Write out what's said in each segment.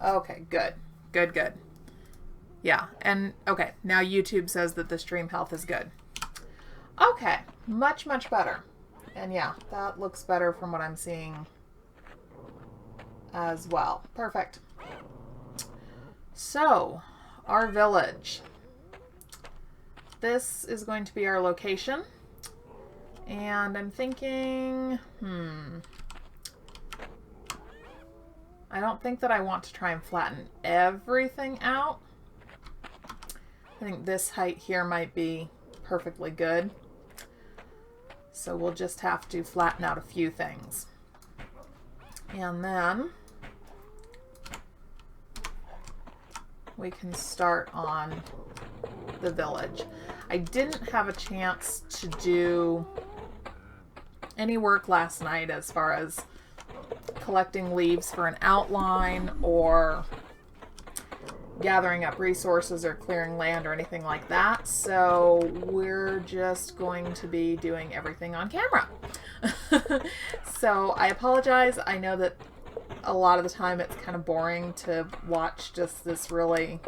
Okay, good. Good, good. Yeah, and okay, now YouTube says that the stream health is good. Okay, much, much better. And yeah, that looks better from what I'm seeing as well. Perfect. So, our village. This is going to be our location. And I'm thinking, I don't think that I want to try and flatten everything out. I think this height here might be perfectly good. So we'll just have to flatten out a few things. And then we can start on the village. I didn't have a chance to do any work last night as far as collecting leaves for an outline or gathering up resources or clearing land or anything like that. So we're just going to be doing everything on camera. So I apologize. I know that a lot of the time it's kind of boring to watch just this really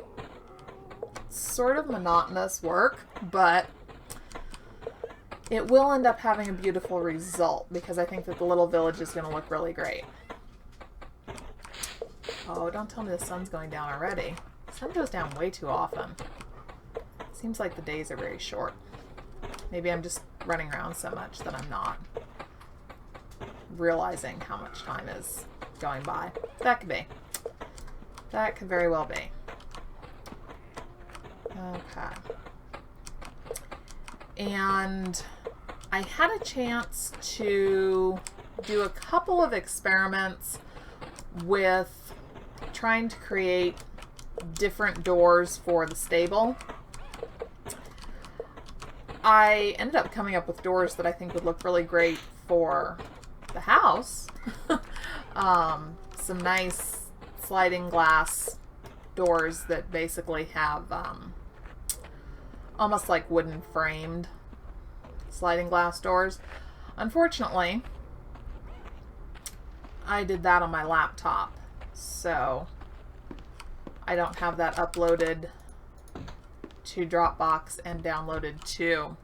sort of monotonous work, but it will end up having a beautiful result because I think that the little village is going to look really great. Oh, don't tell me the sun's going down already. The sun goes down way too often. Seems like the days are very short. Maybe I'm just running around so much that I'm not realizing how much time is going by. That could be. That could very well be. Okay. And I had a chance to do a couple of experiments with trying to create different doors for the stable. I ended up coming up with doors that I think would look really great for the house. Some nice sliding glass doors that basically have almost like wooden framed sliding glass doors. Unfortunately, I did that on my laptop, so I don't have that uploaded to Dropbox and downloaded to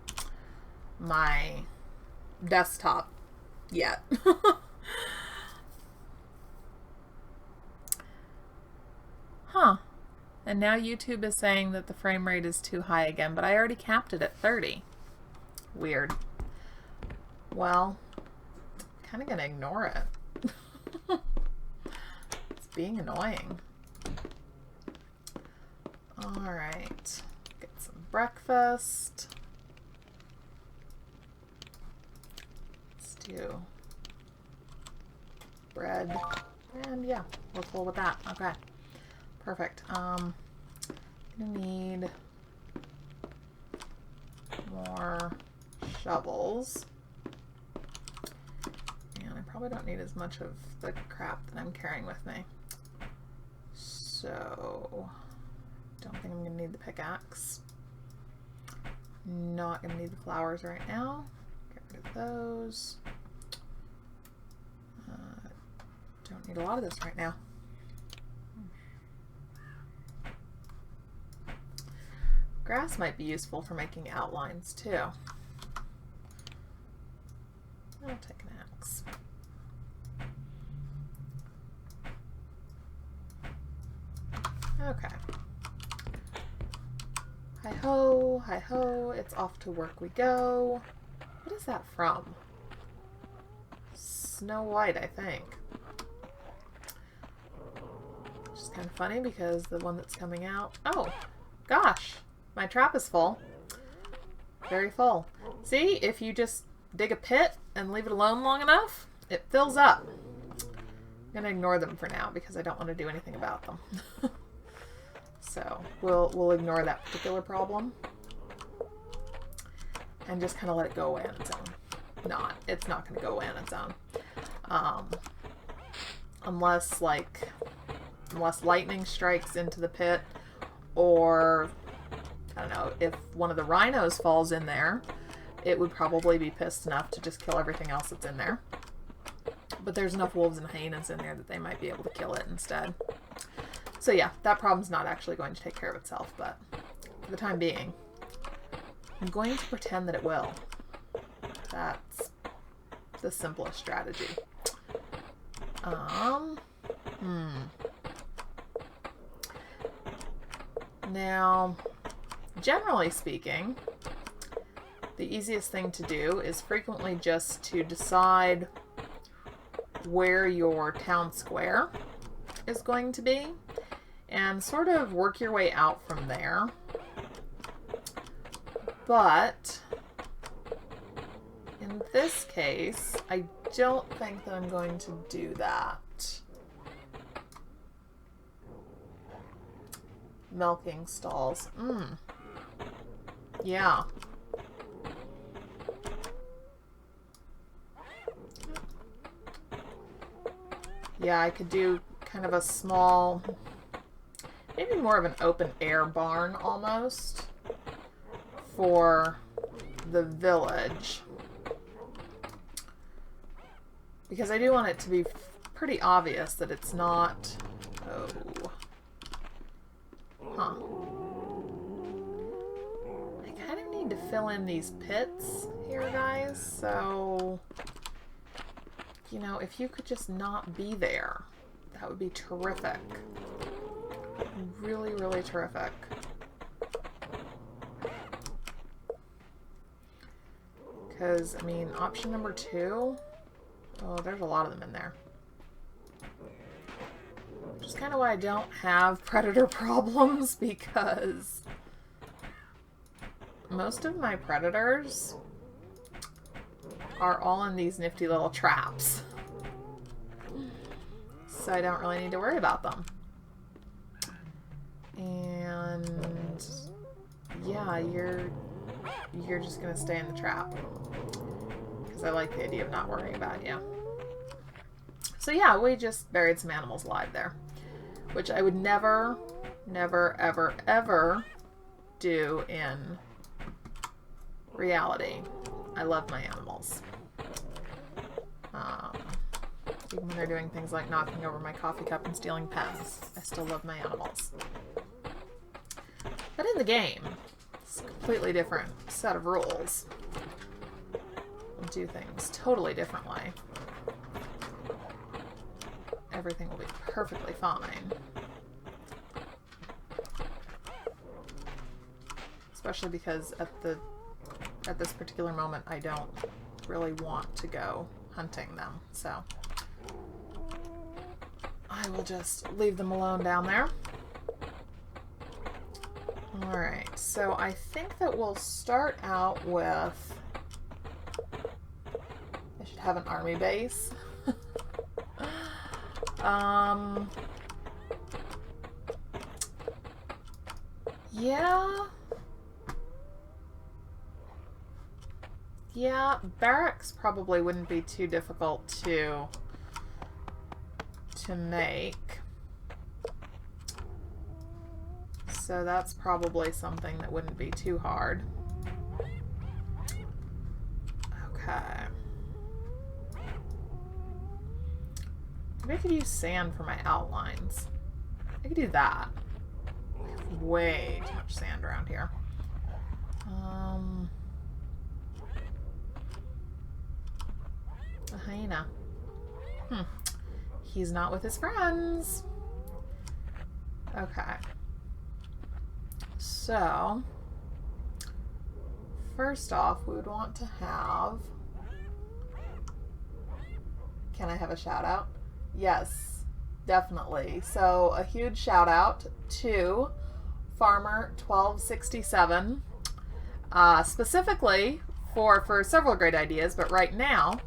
my desktop yet. Huh. And now YouTube is saying that the frame rate is too high again, but I already capped it at 30. Weird. Well, I'm kind of going to ignore it. It's being annoying. Alright. Get some breakfast. Let's do bread. And yeah, we're cool with that. Okay. Perfect. I'm gonna need more shovels. And I probably don't need as much of the crap that I'm carrying with me. So, don't think I'm gonna need the pickaxe. Not gonna need the flowers right now. Get rid of those. Don't need a lot of this right now. Grass might be useful for making outlines too. I'll take an axe. Okay. Hi-ho, hi-ho, it's off to work we go. What is that from? Snow White, I think. Which is kind of funny because the one that's coming out... Oh, gosh. My trap is full. Very full. See, if you just dig a pit and leave it alone long enough, it fills up. I'm going to ignore them for now because I don't want to do anything about them. So we'll ignore that particular problem and just kind of let it go away on its own. It's not going to go away on its own. Unless lightning strikes into the pit, or I don't know, if one of the rhinos falls in there, it would probably be pissed enough to just kill everything else that's in there. But there's enough wolves and hyenas in there that they might be able to kill it instead. So yeah, that problem's not actually going to take care of itself, but for the time being, I'm going to pretend that it will. That's the simplest strategy. Now, generally speaking, the easiest thing to do is frequently just to decide where your town square is going to be and sort of work your way out from there. But in this case, I don't think that I'm going to do that. Milking stalls. Yeah. Yeah, I could do kind of a small, maybe more of an open air barn almost for the village. Because I do want it to be pretty obvious that it's not... Oh. Huh. I kind of need to fill in these pits here, guys, so... You know, if you could just not be there, that would be terrific. Really, really terrific. Because, I mean, option number 2... Oh, there's a lot of them in there. Which is kind of why I don't have predator problems, because most of my predators are all in these nifty little traps. So I don't really need to worry about them. And yeah, you're just gonna stay in the trap. Because I like the idea of not worrying about you. So yeah, we just buried some animals alive there. Which I would never, never, ever, ever do in reality. I love my animals. Even when they're doing things like knocking over my coffee cup and stealing pens, I still love my animals. But in the game, it's a completely different set of rules. We'll do things totally differently. Everything will be perfectly fine. Especially because at this particular moment I don't really want to go hunting them, so I will just leave them alone down there. Alright, so I think that we'll start out with... I should have an army base. Yeah, barracks probably wouldn't be too difficult to make. So that's probably something that wouldn't be too hard. Okay. Maybe I could use sand for my outlines. I could do that. I have way too much sand around here. A hyena. He's not with his friends. Okay. So, first off, we would want to have... Can I have a shout out? Yes, definitely. So, a huge shout out to Farmer 1267, specifically for several great ideas, but right now,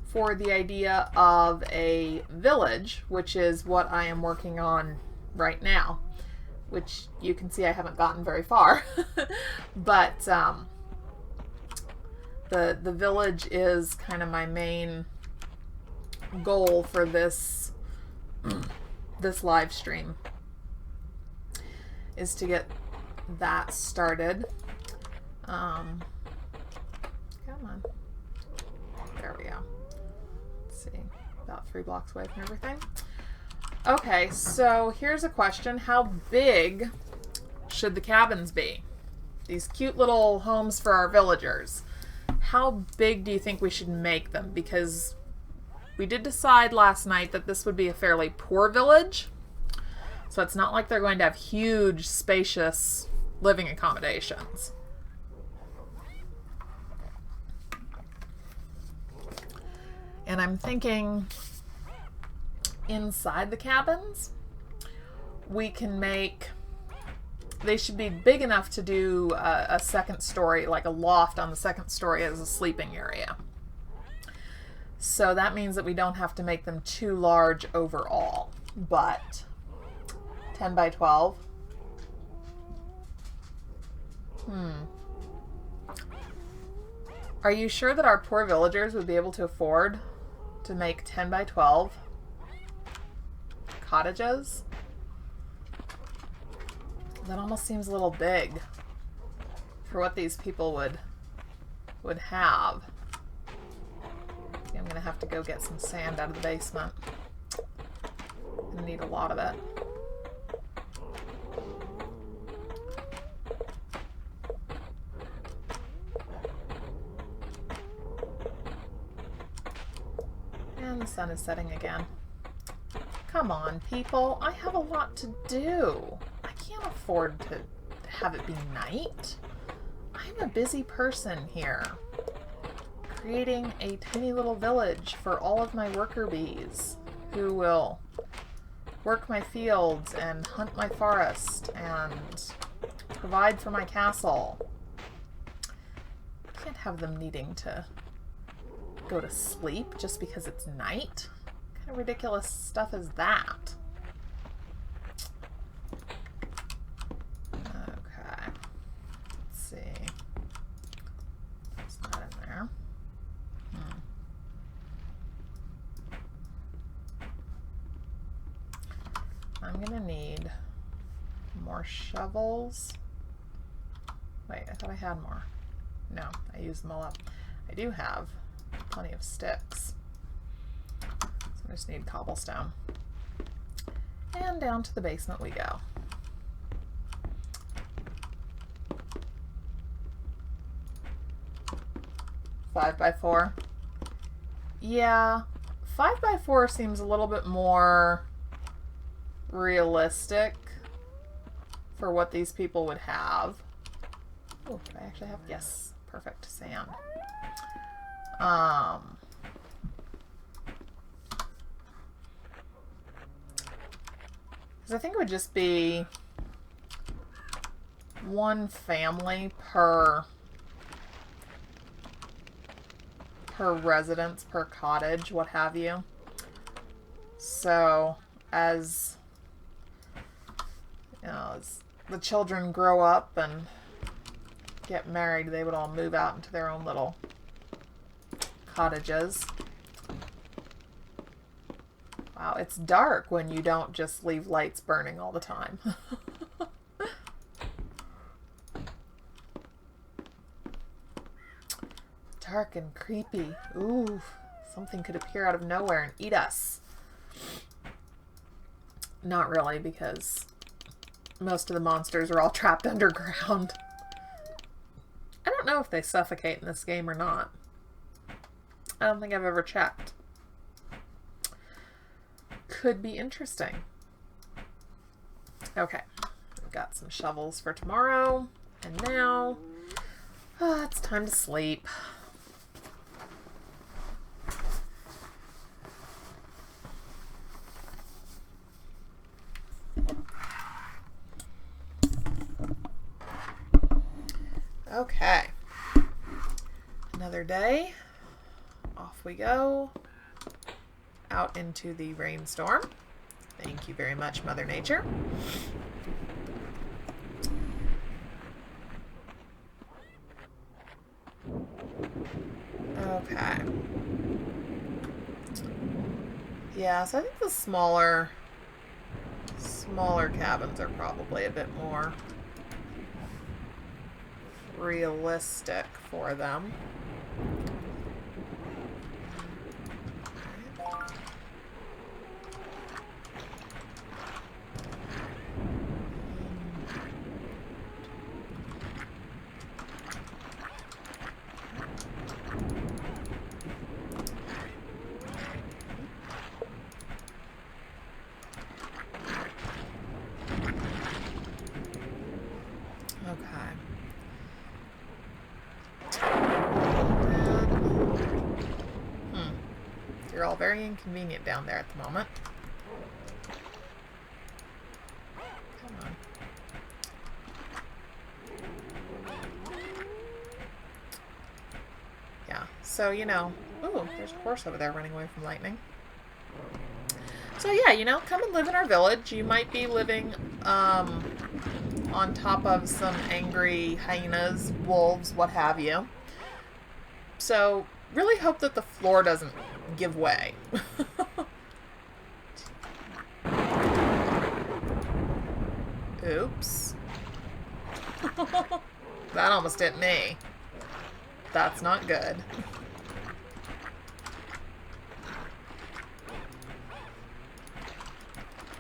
for the idea of a village, which is what I am working on right now, which you can see I haven't gotten very far. But the village is kind of my main goal for this live stream, is to get that started. Come on. There we go. See, about 3 blocks away from everything. Okay, so here's a question. How big should the cabins be? These cute little homes for our villagers. How big do you think we should make them? Because we did decide last night that this would be a fairly poor village. So it's not like they're going to have huge, spacious living accommodations. And I'm thinking inside the cabins, we can make... They should be big enough to do a second story, like a loft on the second story as a sleeping area. So that means that we don't have to make them too large overall. But 10 by 12. Are you sure that our poor villagers would be able to afford to make 10 by 12 cottages? That almost seems a little big for what these people would have. I'm gonna have to go get some sand out of the basement. I need a lot of it. And the sun is setting again. Come on, people. I have a lot to do. I can't afford to have it be night. I'm a busy person here, creating a tiny little village for all of my worker bees who will work my fields and hunt my forest and provide for my castle. I can't have them needing to go to sleep just because it's night. What kind of ridiculous stuff is that? Okay. Let's see. It's not in there. I'm gonna need more shovels. Wait, I thought I had more. No, I used them all up. I do have plenty of sticks. So I just need cobblestone. And down to the basement we go. Five by 4. Yeah, 5 by 4 seems a little bit more realistic for what these people would have. Oh, do I actually have? Yes, perfect sand. Because I think it would just be one family per residence, per cottage, what have you. So as you know, as the children grow up and get married, they would all move out into their own little cottages. Wow, it's dark when you don't just leave lights burning all the time. Dark and creepy. Ooh, something could appear out of nowhere and eat us. Not really, because most of the monsters are all trapped underground. I don't know if they suffocate in this game or not. I don't think I've ever checked. Could be interesting. Okay, I've got some shovels for tomorrow, and now it's time to sleep. Okay, another day. Off we go. Out into the rainstorm. Thank you very much, Mother Nature. Okay. Yeah, so I think the smaller cabins are probably a bit more realistic for them. very inconvenient down there at the moment. Come on. Yeah, so, you know, ooh, there's a horse over there running away from lightning. So yeah, you know, come and live in our village. You might be living on top of some angry hyenas, wolves, what have you. So really hope that the floor doesn't give way. Oops. That almost hit me. That's not good.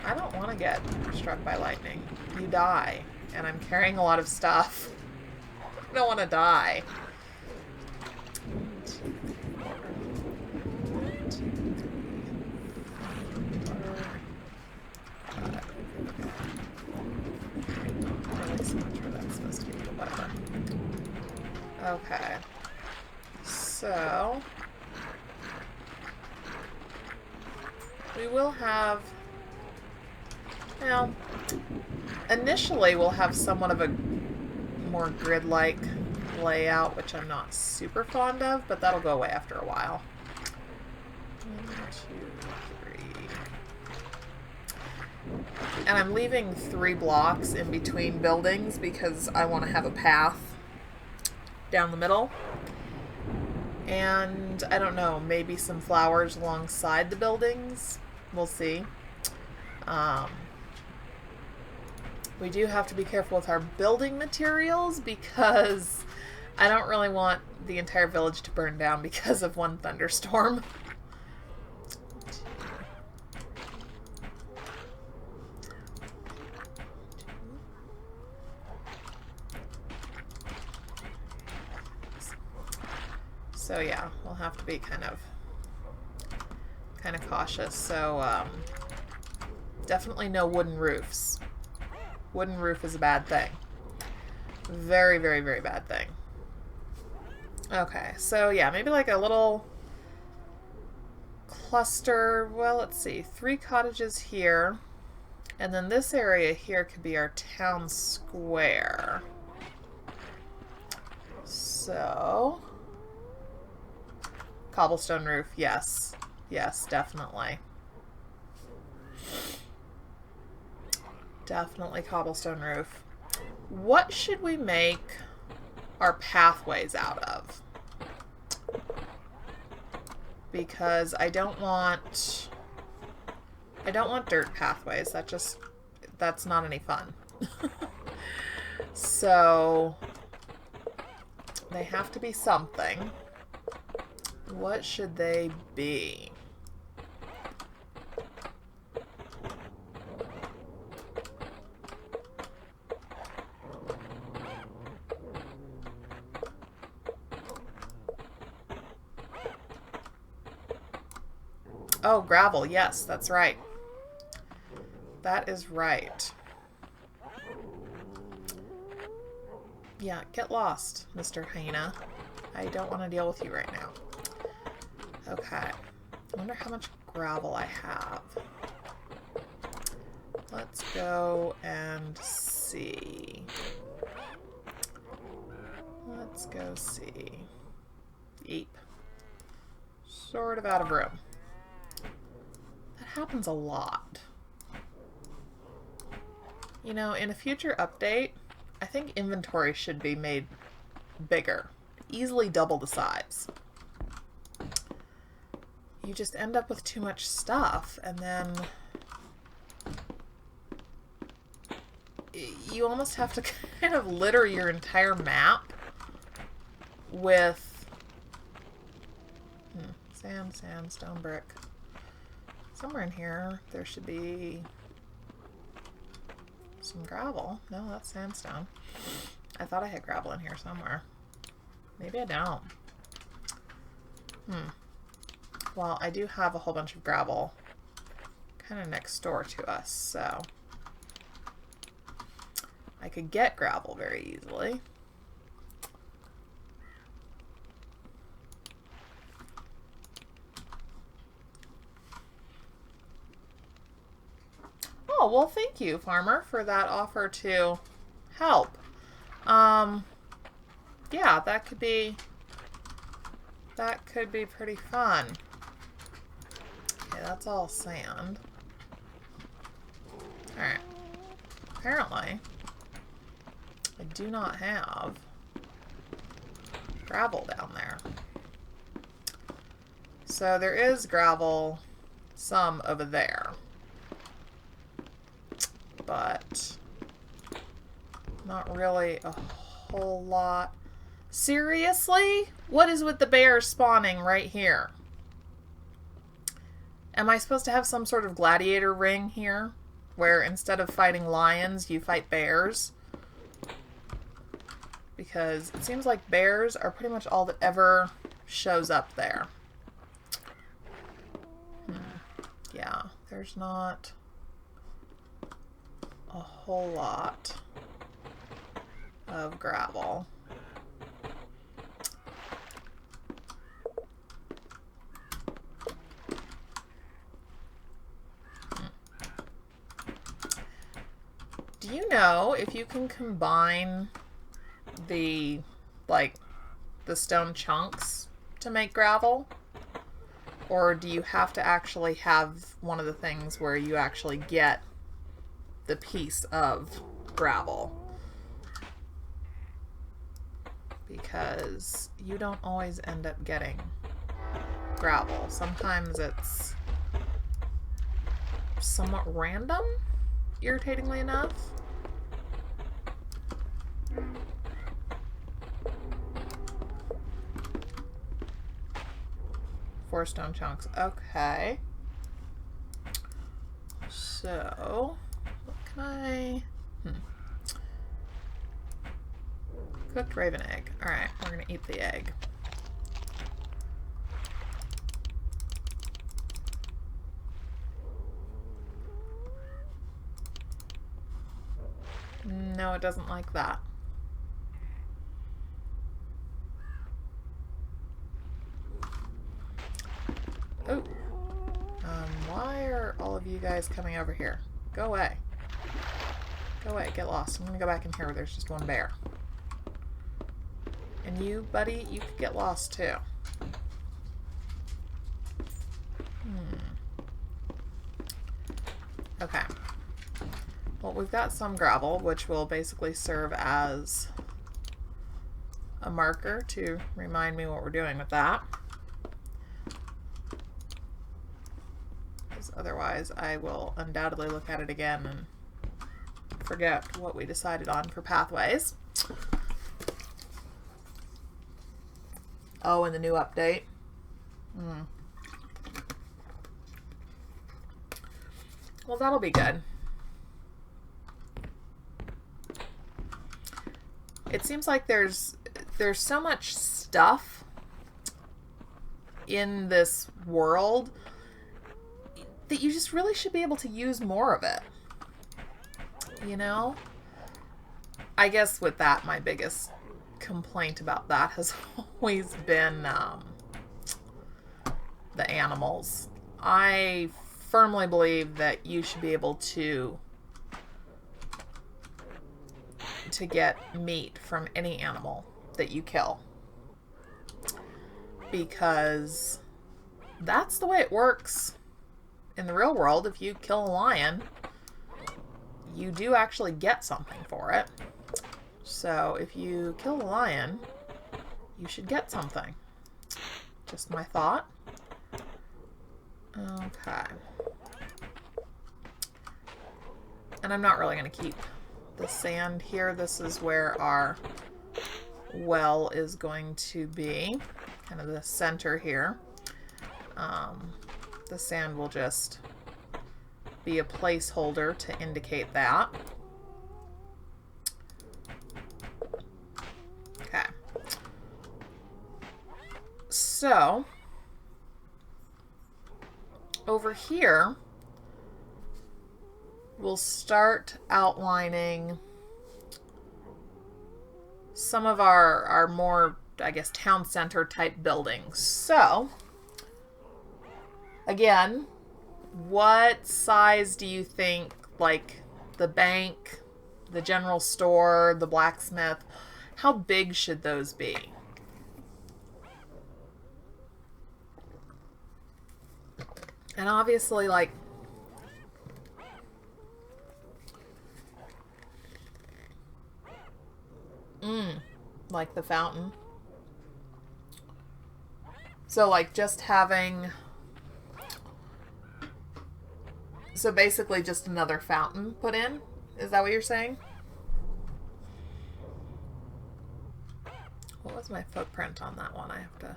I don't want to get struck by lightning. You die. And I'm carrying a lot of stuff. I don't want to die. Okay. So we will have, well, initially we'll have somewhat of a more grid-like layout, which I'm not super fond of, but that'll go away after a while. 1, 2, 3. And I'm leaving 3 blocks in between buildings because I want to have a path down the middle. And I don't know, maybe some flowers alongside the buildings. We'll see. We do have to be careful with our building materials because I don't really want the entire village to burn down because of one thunderstorm. So yeah, we'll have to be kind of cautious. So definitely no wooden roofs. Wooden roof is a bad thing. Very, very, very bad thing. Okay, so yeah, maybe like a little cluster. Well, let's see, 3 cottages here. And then this area here could be our town square. So cobblestone roof, yes. Yes, definitely. Definitely cobblestone roof. What should we make our pathways out of? Because I don't want dirt pathways. That's not any fun. So they have to be something. What should they be? Oh, gravel. Yes, that's right. That is right. Yeah, get lost, Mr. Hyena. I don't want to deal with you right now. Okay. I wonder how much gravel I have. Let's go and see. Let's go see. Yeep. Sort of out of room. That happens a lot. You know, in a future update, I think inventory should be made bigger. Easily double the size. You just end up with too much stuff, and then you almost have to kind of litter your entire map with sand, stone, brick. Somewhere in here there should be some gravel. No, that's sandstone. I thought I had gravel in here somewhere. Maybe I don't. Well, I do have a whole bunch of gravel kind of next door to us, so I could get gravel very easily. Oh, well, thank you, farmer, for that offer to help. Yeah, that could be pretty fun. Okay, that's all sand. Alright. Apparently, I do not have gravel down there. So there is gravel, some over there. But not really a whole lot. Seriously? What is with the bears spawning right here? Am I supposed to have some sort of gladiator ring here? Where instead of fighting lions, you fight bears? Because it seems like bears are pretty much all that ever shows up there. Yeah, there's not a whole lot of gravel. Do you know if you can combine the stone chunks to make gravel? Or do you have to actually have one of the things where you actually get the piece of gravel? Because you don't always end up getting gravel. Sometimes it's somewhat random, irritatingly enough. Four stone chunks. Okay. So, what can I... Cooked raven egg. Alright, we're going to eat the egg. No, it doesn't like that. Oh. Why are all of you guys coming over here? Go away. Go away. Get lost. I'm going to go back in here where there's just one bear. And you, buddy, you could get lost too. Okay. Well, we've got some gravel, which will basically serve as a marker to remind me what we're doing with that. Because otherwise I will undoubtedly look at it again and forget what we decided on for pathways. Oh, and the new update. Well, that'll be good. It seems like there's so much stuff in this world that you just really should be able to use more of it. You know? I guess with that, my biggest complaint about that has always been the animals. I firmly believe that you should be able to get meat from any animal that you kill, because that's the way it works in the real world. If you kill a lion, you do actually get something for it. So if you kill a lion, you should get something. Just my thought. Okay. And I'm not really going to keep the sand here. This is where our well is going to be. Kind of the center here. The sand will just be a placeholder to indicate that. Okay. So, over here, we'll start outlining some of our more, I guess, town center type buildings. So, again, what size do you think like the bank, the general store, the blacksmith, how big should those be? And obviously, like, like the fountain. So, like, just having... So basically just another fountain put in? Is that what you're saying? What was my footprint on that one? I have to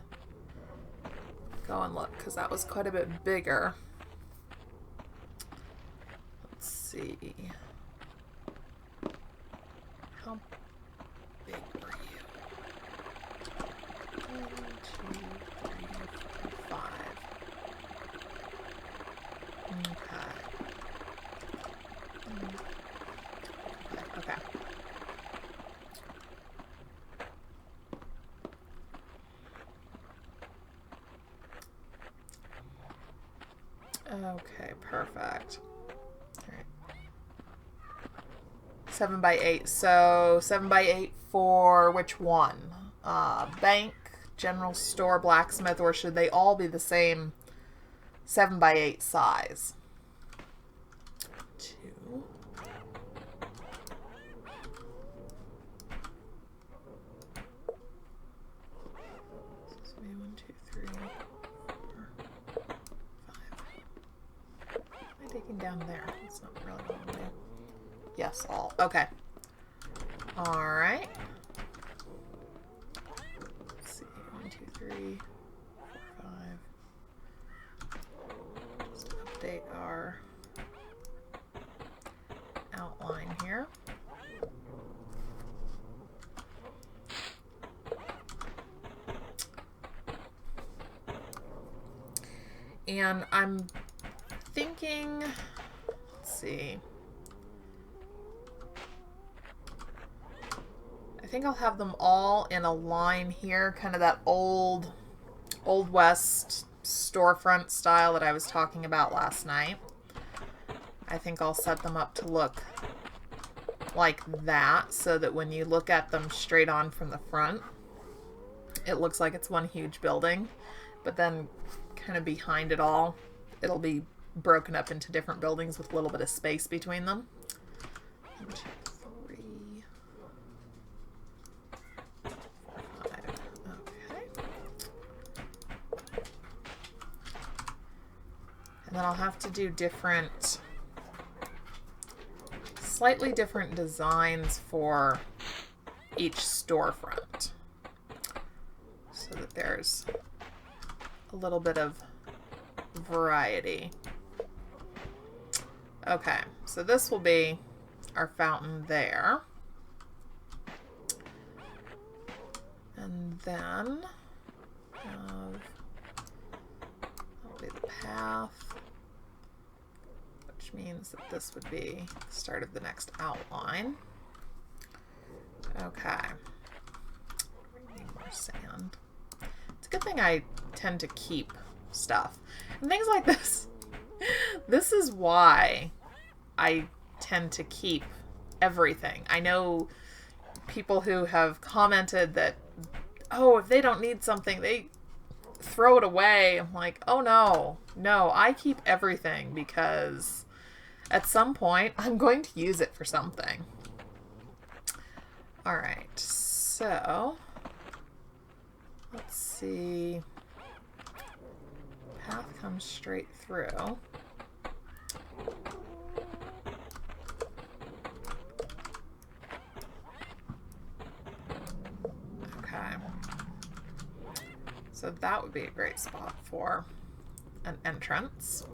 go and look because that was quite a bit bigger. Let's see. How big were you? 1, 2, 3, 4, 5. Okay. Okay. Okay, perfect. All right. 7 by 8. So 7 by 8 for which one? Bank, general store, blacksmith, or should they all be the same 7 by 8 size? 2. 1, 2, 3, 4, 5. What am I taking down there? That's not really what I'm doing. Yes, all. Okay. All right. Let's see. 1, 2, 3, 4, 5. Just update our outline here. And I'm thinking, let's see. I think I'll have them all in a line here, kind of that old West storefront style that I was talking about last night. I think I'll set them up to look like that so that when you look at them straight on from the front, it looks like it's one huge building, but then kind of behind it all, it'll be broken up into different buildings with a little bit of space between them. 1, 2, 3, 4, 5. Okay. And then I'll have to do slightly different designs for each storefront so that there's a little bit of variety. Okay, so this will be our fountain there. And then that'll be the path, which means that this would be the start of the next outline. Okay. We need more sand. It's a good thing I tend to keep stuff and things like this. This is why I tend to keep everything. I know people who have commented that, oh, if they don't need something, they throw it away. I'm like, oh no, I keep everything because at some point I'm going to use it for something. All right, so let's see. Path comes straight through. Okay. So that would be a great spot for an entrance.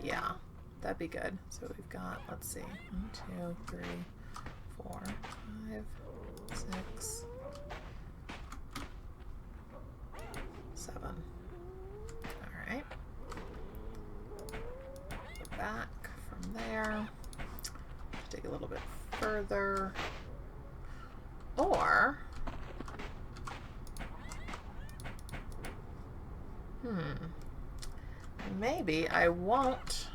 Yeah, that'd be good. So we've got, let's see, 1, 2, 3, 4, 5, 6, 7. All right. Go back from there. Dig a little bit further. Or Maybe I won't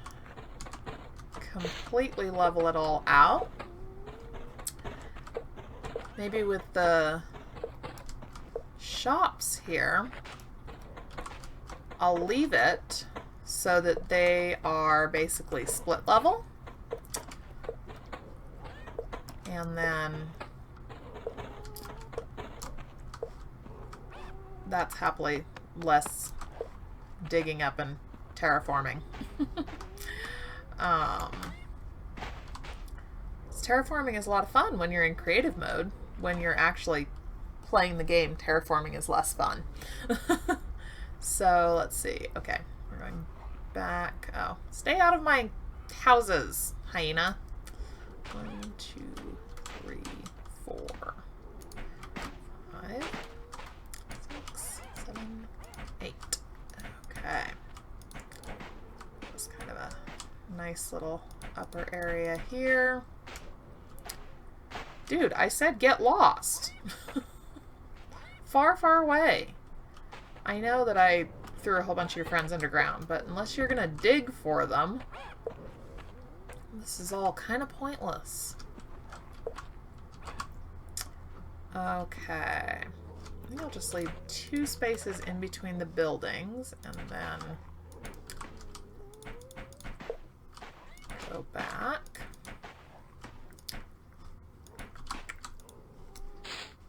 completely level it all out. Maybe with the shops here, I'll leave it so that they are basically split level. And then that's happily less digging up and terraforming. Terraforming is a lot of fun when you're in creative mode. When you're actually playing the game, terraforming is less fun. So let's see. Okay, we're going back. Oh, stay out of my houses, hyena. 1, 2, 3, 4, 5, 6, 7, 8. Okay. Just kind of a nice little upper area here. Dude, I said get lost. Far, far away. I know that I threw a whole bunch of your friends underground, but unless you're gonna dig for them, this is all kind of pointless. Okay. I think I'll just leave 2 spaces in between the buildings and then go back.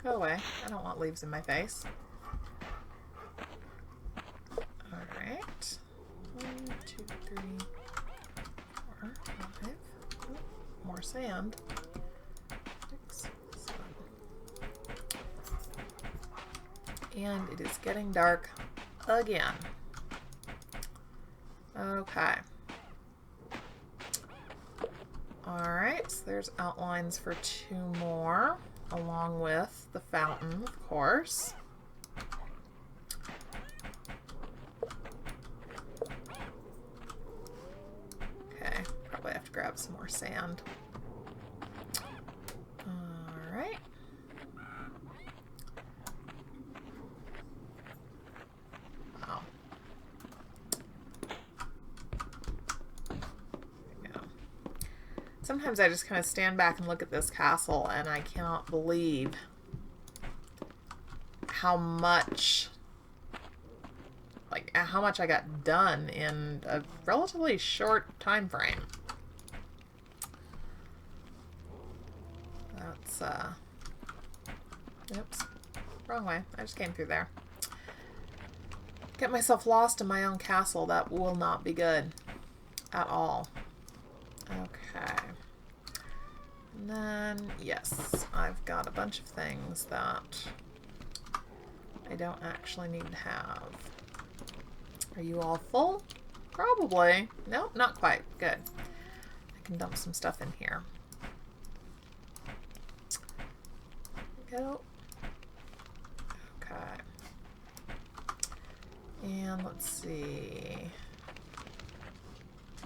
Go away. I don't want leaves in my face. Alright. 1, 2, 3, 4, 5. Oh, more sand. 6, 7. And it is getting dark again. Okay. Alright, so there's outlines for 2 more, along with the fountain, of course. Okay, probably have to grab some more sand. Alright. Wow. Sometimes I just kind of stand back and look at this castle and I cannot believe how much I got done in a relatively short time frame. That's oops, wrong way. I just came through there. Get myself lost in my own castle. That will not be good at all. Okay. And then, yes, I've got a bunch of things that I don't actually need to have. Are you all full? Probably. Nope, not quite. Good. I can dump some stuff in here. There we go. Okay. And let's see.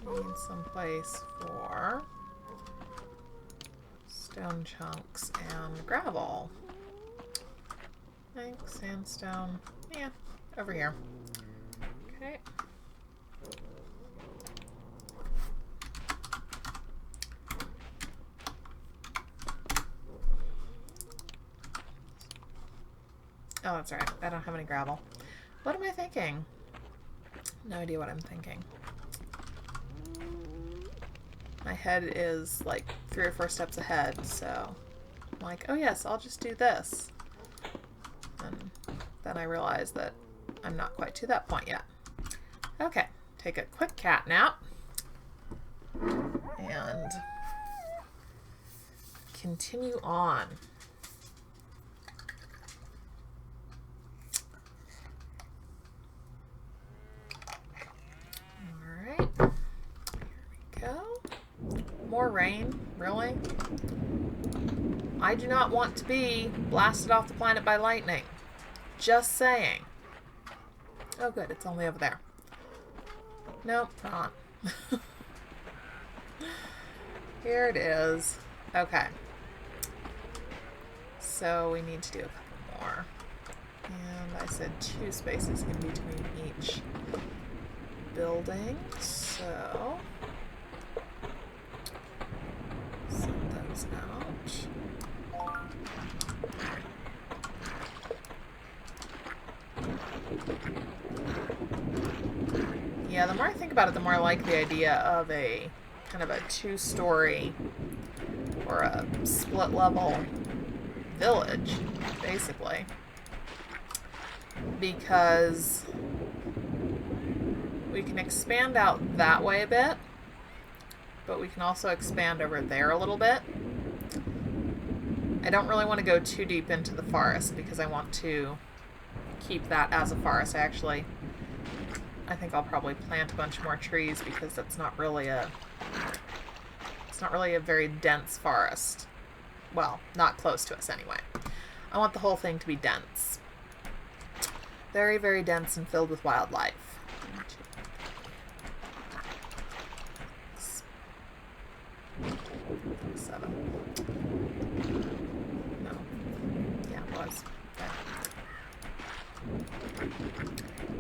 Need some place for stone chunks and gravel. Thanks, sandstone. Yeah, over here. Okay. Oh, that's right. I don't have any gravel. What am I thinking? No idea what I'm thinking. My head is like 3 or 4 steps ahead, so I'm like, oh yes, I'll just do this. And then I realize that I'm not quite to that point yet. Okay, take a quick cat nap and continue on. Alright, here we go. More rain, really? I do not want to be blasted off the planet by lightning. Just saying. Oh good, it's only over there. Nope, not. Here it is. Okay. So we need to do a couple more. And I said 2 spaces in between each building, so set those out. Yeah, the more I think about it, the more I like the idea of a kind of a 2-story or a split level village, basically, because we can expand out that way a bit, but we can also expand over there a little bit. I don't really want to go too deep into the forest because I want to keep that as a forest. I think I'll probably plant a bunch more trees because it's not really a very dense forest. Well, not close to us anyway. I want the whole thing to be dense. Very, very dense and filled with wildlife. 7. No. Yeah, it was.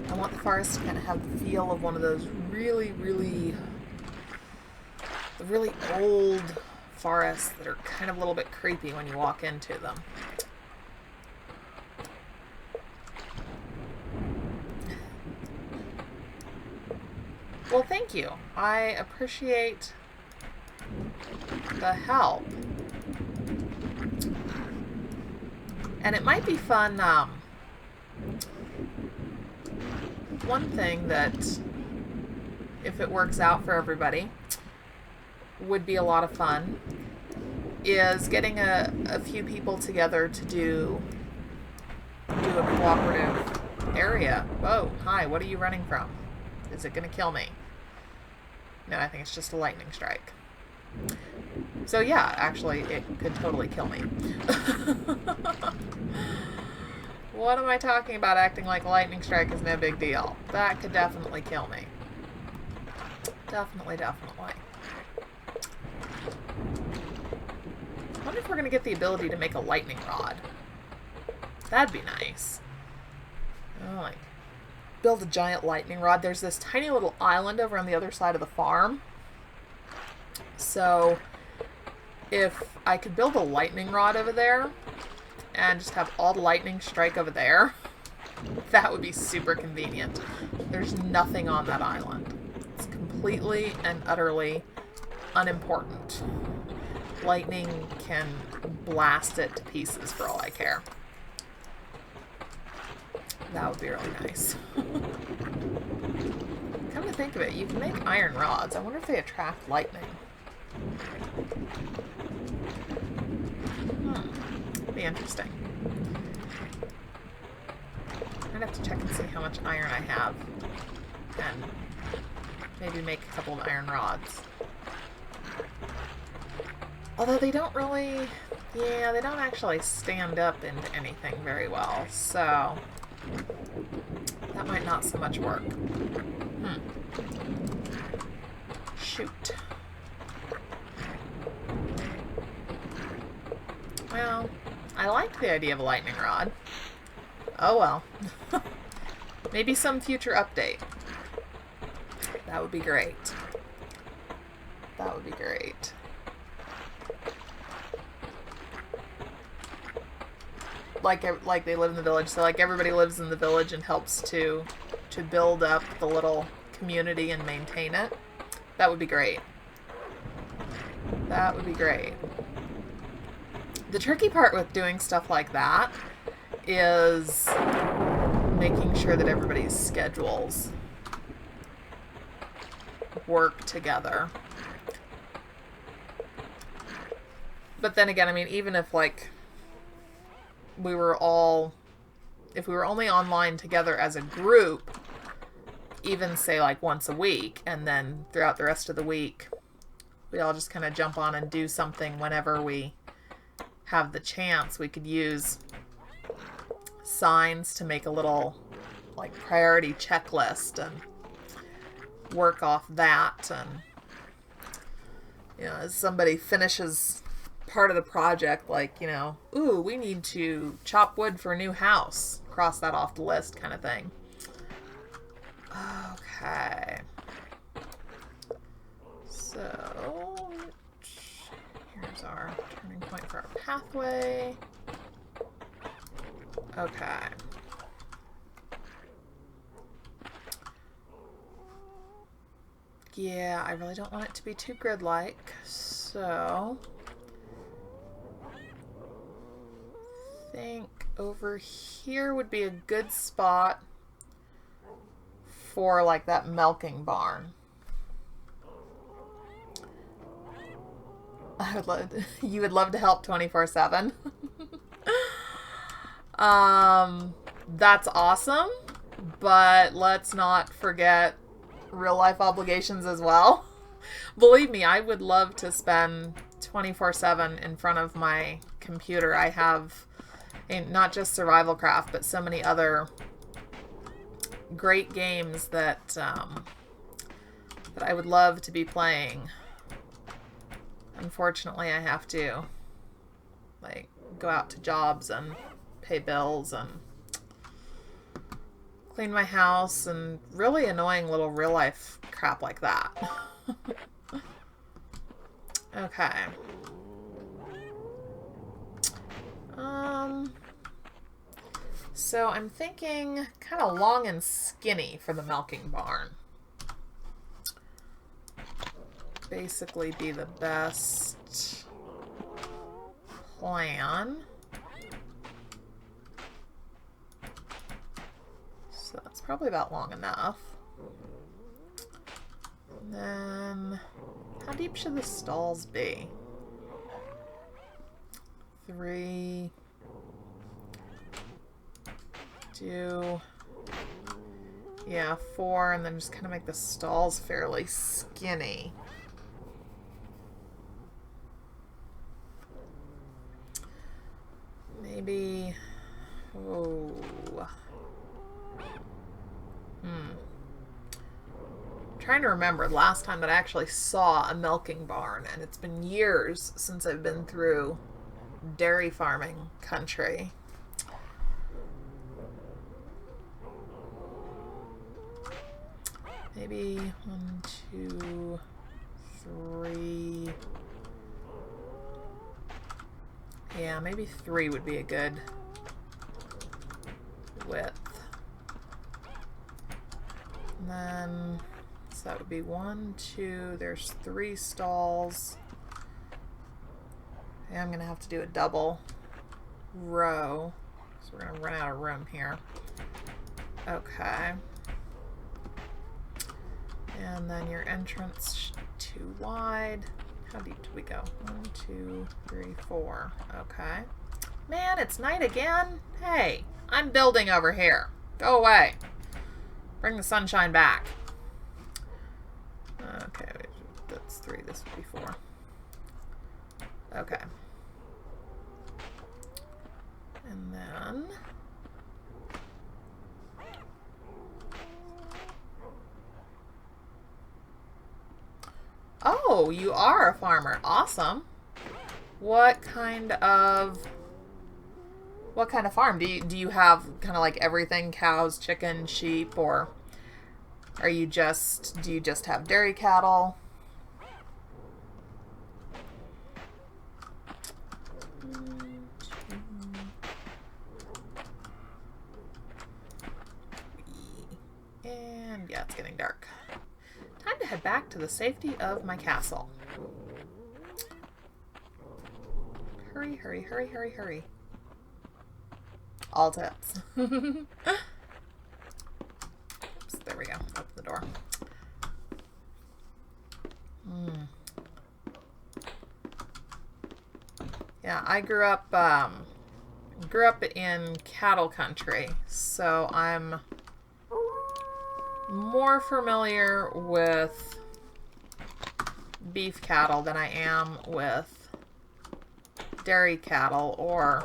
I want the forest to kind of have the feel of one of those really, really old forests that are kind of a little bit creepy when you walk into them. Well, thank you. I appreciate the help. And it might be fun, one thing that, if it works out for everybody, would be a lot of fun, is getting a few people together to do a cooperative area. Whoa, hi, what are you running from? Is it going to kill me? No, I think it's just a lightning strike. So yeah, actually, it could totally kill me. What am I talking about acting like a lightning strike is no big deal? That could definitely kill me. Definitely, definitely. I wonder if we're going to get the ability to make a lightning rod. That'd be nice. Oh, like, build a giant lightning rod. There's this tiny little island over on the other side of the farm. So if I could build a lightning rod over there and just have all the lightning strike over there, that would be super convenient. There's nothing on that island. It's completely and utterly unimportant. Lightning can blast it to pieces for all I care. That would be really nice. Come to think of it, you can make iron rods. I wonder if they attract lightning. Be interesting. I'd have to check and see how much iron I have and maybe make a couple of iron rods. Although they don't really, they don't actually stand up into anything very well, so that might not so much work. Shoot. Well, I like the idea of a lightning rod. Oh well. Maybe some future update. That would be great. That would be great. Like they live in the village, so like everybody lives in the village and helps to build up the little community and maintain it. That would be great. That would be great. The tricky part with doing stuff like that is making sure that everybody's schedules work together. But then again, I mean, even if like if we were only online together as a group, even say like once a week, and then throughout the rest of the week, we all just kind of jump on and do something whenever we have the chance. We could use signs to make a little like priority checklist and work off that, and as somebody finishes part of the project, like ooh, we need to chop wood for a new house, cross that off the list kind of thing. Okay. So here's our turning point for our pathway. Okay. Yeah, I really don't want it to be too grid-like, so I think over here would be a good spot for like that milking barn. I would love to, you would love to help 24/7. That's awesome, but let's not forget real life obligations as well. Believe me, I would love to spend 24/7 in front of my computer. I have not just Survivalcraft, but so many other great games that that I would love to be playing. Unfortunately, I have to like go out to jobs and pay bills and clean my house and really annoying little real life crap like that. Okay. So I'm thinking kind of long and skinny for the milking barn. Basically be the best plan. So that's probably about long enough. And then how deep should the stalls be? 3, 2, yeah, 4, and then just kind of make the stalls fairly skinny. Maybe, oh, trying to remember the last time that I actually saw a milking barn, and it's been years since I've been through dairy farming country. Maybe 1, 2, 3. Yeah, maybe 3 would be a good width. And then, so that would be 1, 2, there's 3 stalls. Yeah, I'm gonna have to do a double row, so we're gonna run out of room here. Okay. And then your entrance too wide. How deep do we go? 1, 2, 3, 4. Okay. Man, it's night again. Hey, I'm building over here. Go away. Bring the sunshine back. Okay, that's 3. This would be 4. Okay. And then oh, you are a farmer. Awesome. What kind of farm? Do you have kind of like everything, cows, chicken, sheep, or do you just have dairy cattle? And yeah, it's getting dark. Time to head back to the safety of my castle. Hurry, hurry, hurry, hurry, hurry. All tips. Oops, there we go. Open the door. Yeah, I grew up in cattle country, so I'm more familiar with beef cattle than I am with dairy cattle or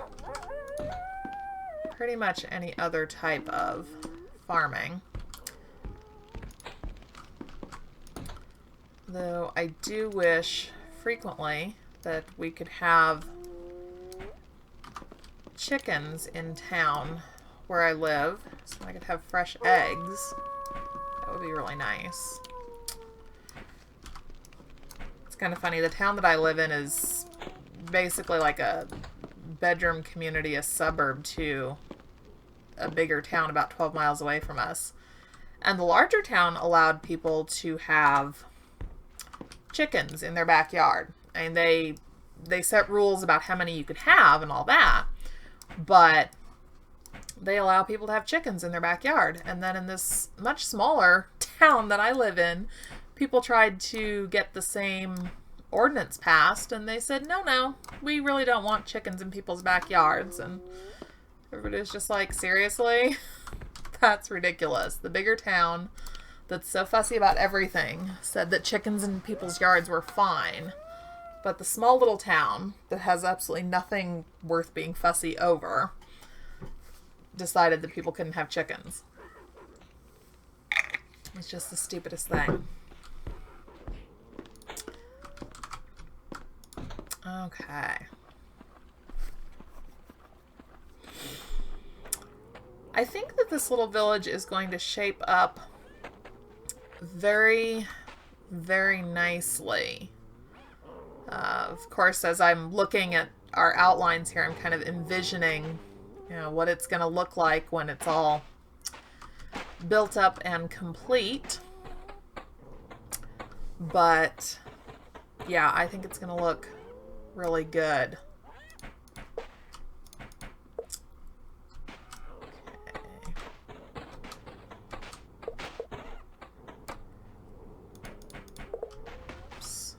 pretty much any other type of farming. Though I do wish frequently that we could have chickens in town where I live so I could have fresh eggs. That would be really nice. It's kind of funny. The town that I live in is basically like a bedroom community, a suburb to a bigger town about 12 miles away from us. And the larger town allowed people to have chickens in their backyard. And they set rules about how many you could have and all that. But they allow people to have chickens in their backyard. And then in this much smaller town that I live in, people tried to get the same ordinance passed, and they said, no, we really don't want chickens in people's backyards. And everybody was just like, seriously? That's ridiculous. The bigger town that's so fussy about everything said that chickens in people's yards were fine. But the small little town that has absolutely nothing worth being fussy over decided that people couldn't have chickens. It's just the stupidest thing. Okay. I think that this little village is going to shape up very, very nicely. Of course, as I'm looking at our outlines here, I'm kind of envisioning, what it's going to look like when it's all built up and complete. But yeah, I think it's going to look really good. Okay. Oops.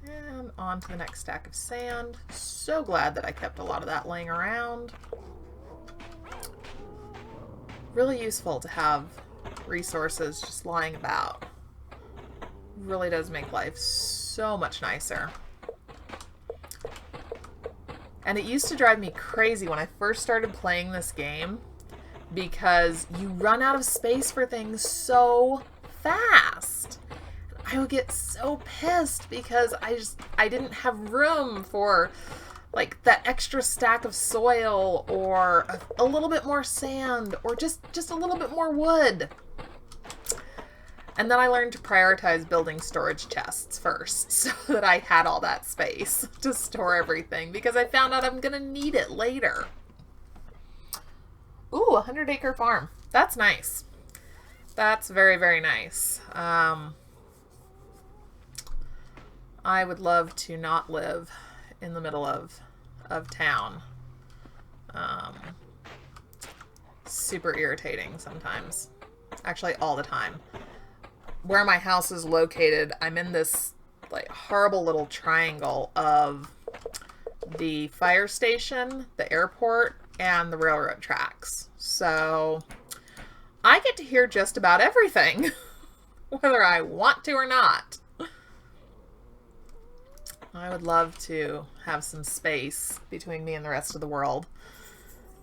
And on to the next stack of sand. So glad that I kept a lot of that laying around. Really useful to have resources just lying about. Really does make life so much nicer. And it used to drive me crazy when I first started playing this game because you run out of space for things so fast. I would get so pissed because I didn't have room for like that extra stack of soil or a little bit more sand or just a little bit more wood. And then I learned to prioritize building storage chests first so that I had all that space to store everything because I found out I'm going to need it later. Ooh, 100-acre farm. That's nice. That's very, very nice. I would love to not live in the middle of town. Super irritating sometimes. Actually, all the time. Where my house is located, I'm in this like horrible little triangle of the fire station, the airport, and the railroad tracks. So I get to hear just about everything, whether I want to or not. I would love to have some space between me and the rest of the world.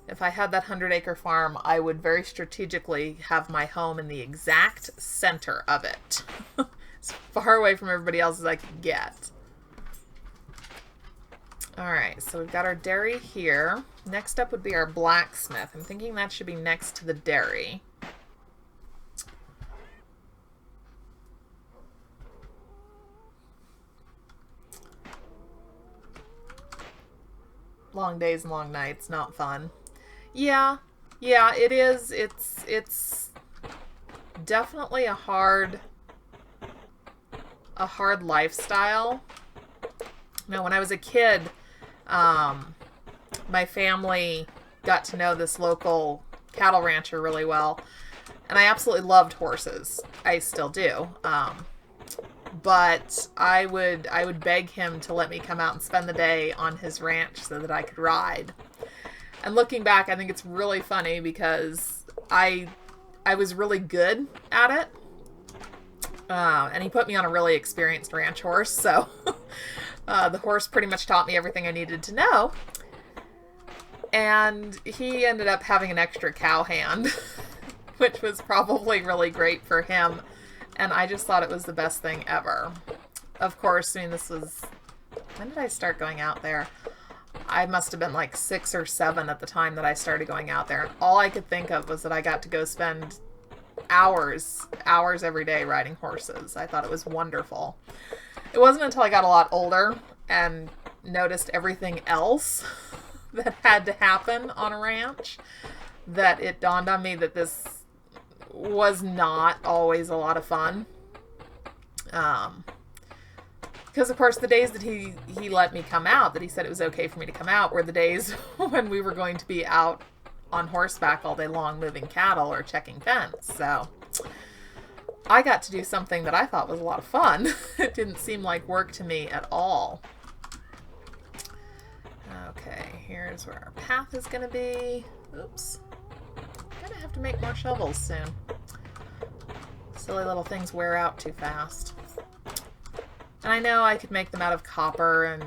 If I had that 100-acre farm, I would very strategically have my home in the exact center of it. As far away from everybody else as I could get. Alright, so we've got our dairy here. Next up would be our blacksmith. I'm thinking that should be next to the dairy. Long days and long nights, not fun. Yeah, it is. It's definitely a hard lifestyle. Now, when I was a kid, my family got to know this local cattle rancher really well, and I absolutely loved horses. I still do. But I would beg him to let me come out and spend the day on his ranch so that I could ride. And looking back, I think it's really funny because I was really good at it. And he put me on a really experienced ranch horse, so the horse pretty much taught me everything I needed to know. And he ended up having an extra cow hand, which was probably really great for him. And I just thought it was the best thing ever. Of course, I mean, this was... When did I start going out there? I must have been like 6 or 7 at the time that I started going out there. And all I could think of was that I got to go spend hours every day riding horses. I thought it was wonderful. It wasn't until I got a lot older and noticed everything else that had to happen on a ranch that it dawned on me that this was not always a lot of fun. Because of course the days that he let me come out, that he said it was okay for me to come out, were the days when we were going to be out on horseback all day long moving cattle or checking fence. So I got to do something that I thought was a lot of fun. It didn't seem like work to me at all. Okay, here's where our path is going to be. Oops. I'm gonna have to make more shovels soon. Silly little things wear out too fast. And I know I could make them out of copper and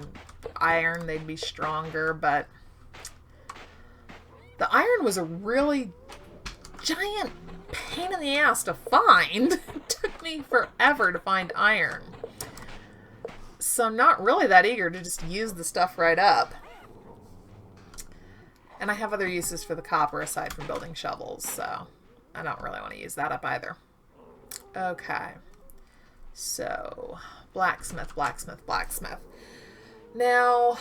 iron, they'd be stronger, but the iron was a really giant pain in the ass to find. It took me forever to find iron. So I'm not really that eager to just use the stuff right up. And I have other uses for the copper aside from building shovels, so I don't really want to use that up either. Okay. So, blacksmith. Now,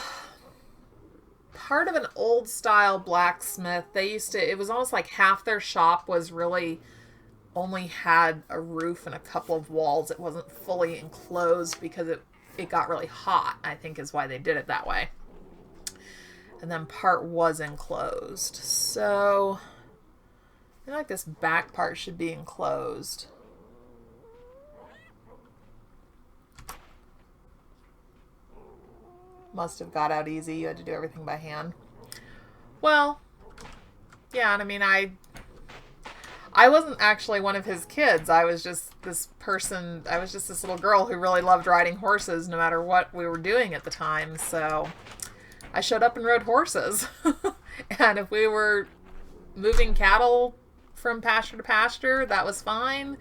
part of an old style blacksmith, it was almost like half their shop was really only had a roof and a couple of walls. It wasn't fully enclosed because it got really hot, I think is why they did it that way. And then part was enclosed. So, I feel like this back part should be enclosed. Must have got out easy. You had to do everything by hand. Well, yeah, and I mean, I wasn't actually one of his kids. I was just this person, I was just this little girl who really loved riding horses no matter what we were doing at the time, so I showed up and rode horses. And if we were moving cattle from pasture to pasture, that was fine.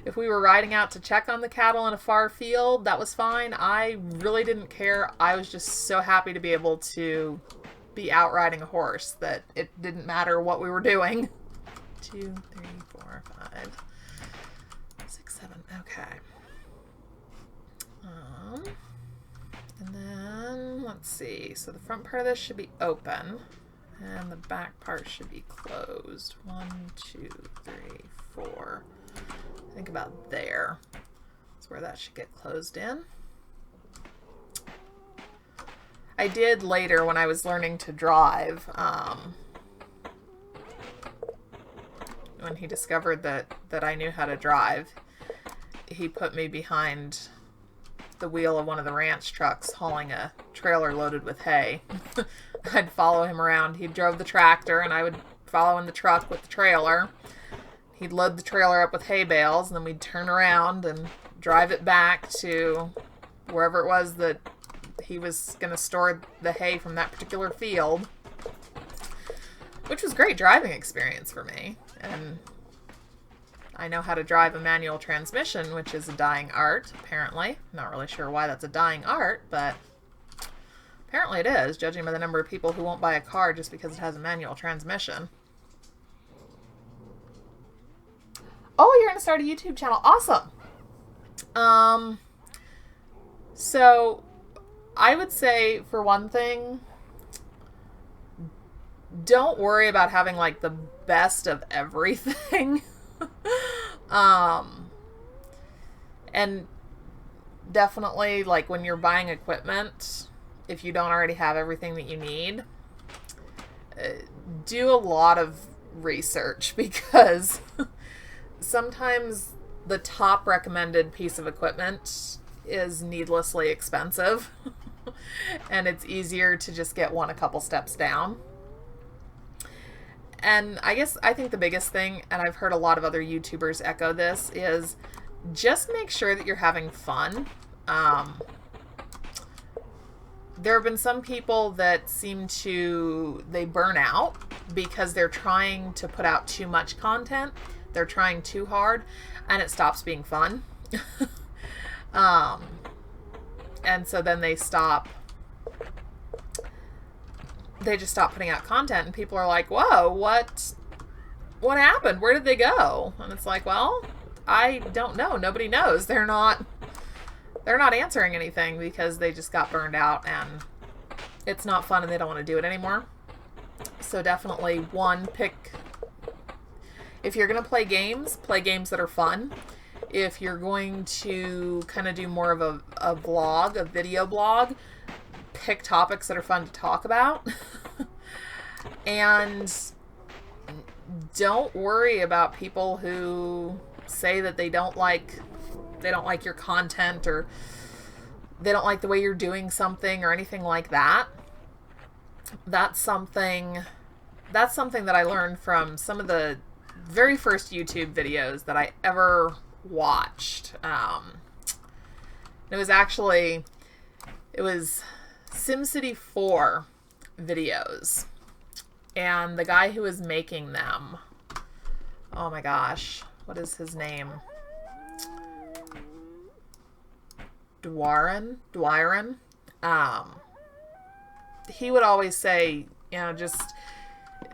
If we were riding out to check on the cattle in a far field, that was fine. I really didn't care. I was just so happy to be able to be out riding a horse that it didn't matter what we were doing. 2, 3, 4, 5, 6, 7. Okay. And then, let's see. So the front part of this should be open, and the back part should be closed. 1, 2, 3, 4. I think about there. That's where that should get closed in. I did later when I was learning to drive, when he discovered that I knew how to drive, he put me behind the wheel of one of the ranch trucks hauling a trailer loaded with hay. I'd follow him around. He drove the tractor and I would follow in the truck with the trailer. He'd load the trailer up with hay bales and then we'd turn around and drive it back to wherever it was that he was going to store the hay from that particular field, which was great driving experience for me. And I know how to drive a manual transmission, which is a dying art, apparently. Not really sure why that's a dying art, but apparently it is, judging by the number of people who won't buy a car just because it has a manual transmission. Oh, you're going to start a YouTube channel. Awesome. So I would say, for one thing, don't worry about having like the best of everything. And definitely, like, when you're buying equipment, if you don't already have everything that you need, do a lot of research, because sometimes the top recommended piece of equipment is needlessly expensive. And it's easier to just get one a couple steps down. And I think the biggest thing, and I've heard a lot of other YouTubers echo this, is just make sure that you're having fun. There have been some people that they burn out because they're trying to put out too much content. They're trying too hard, and it stops being fun. And so then they stop they just stopped putting out content, and people are like, whoa, what happened? Where did they go? And it's like, well, I don't know. Nobody knows. They're not answering anything because they just got burned out and it's not fun and they don't want to do it anymore. So definitely, one, if you're going to play games that are fun. If you're going to kind of do more of a vlog, a video blog, pick topics that are fun to talk about. And don't worry about people who say that they don't like your content, or they don't like the way you're doing something or anything like that. That's something that I learned from some of the very first YouTube videos that I ever watched. It was SimCity 4 videos, and the guy who was making them, oh my gosh, what is his name? Dwyron. He would always say, just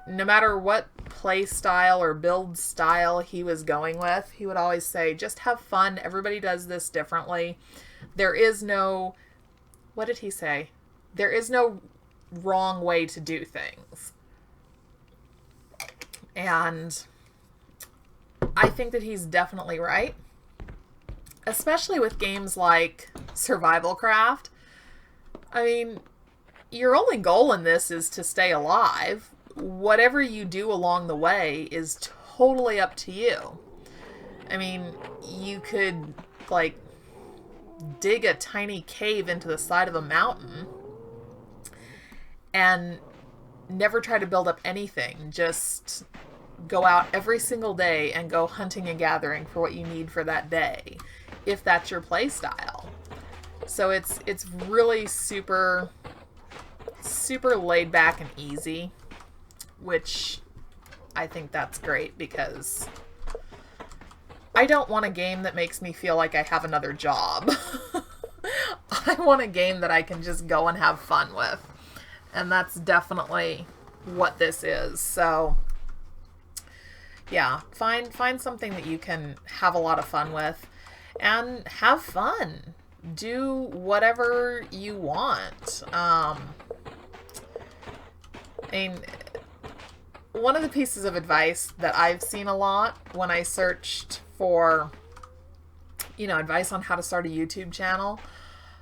no matter what play style or build style he was going with, he would always say, just have fun. Everybody does this differently. There is no, what did he say? There is no wrong way to do things. And I think that he's definitely right. Especially with games like Survivalcraft. I mean, your only goal in this is to stay alive. Whatever you do along the way is totally up to you. I mean, you could, dig a tiny cave into the side of a mountain and never try to build up anything. Just go out every single day and go hunting and gathering for what you need for that day, if that's your play style. So it's really super, super laid back and easy, which I think that's great, because I don't want a game that makes me feel like I have another job. I want a game that I can just go and have fun with. And that's definitely what this is. So yeah, find something that you can have a lot of fun with and have fun. Do whatever you want. I mean, one of the pieces of advice that I've seen a lot when I searched for, advice on how to start a YouTube channel,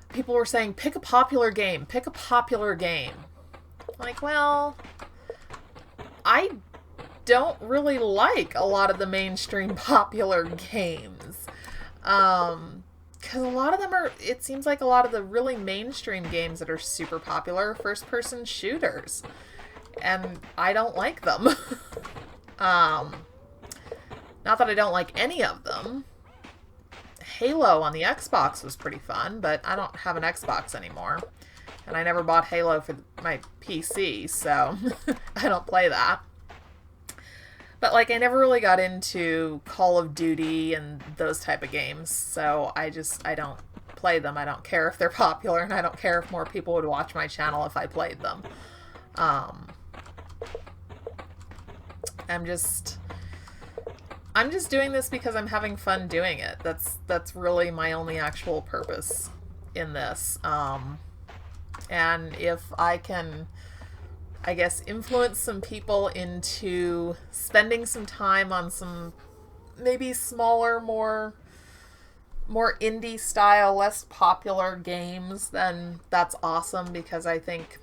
people were saying, pick a popular game. Like, well, I don't really like a lot of the mainstream popular games. Because a lot of them it seems like a lot of the really mainstream games that are super popular are first-person shooters. And I don't like them. Not that I don't like any of them. Halo on the Xbox was pretty fun, but I don't have an Xbox anymore. And I never bought Halo for my PC, so I don't play that. But I never really got into Call of Duty and those type of games, so I don't play them. I don't care if they're popular, and I don't care if more people would watch my channel if I played them. I'm just doing this because I'm having fun doing it. That's really my only actual purpose in this. And if I can, I guess, influence some people into spending some time on some maybe smaller, more indie style, less popular games, then that's awesome, because I think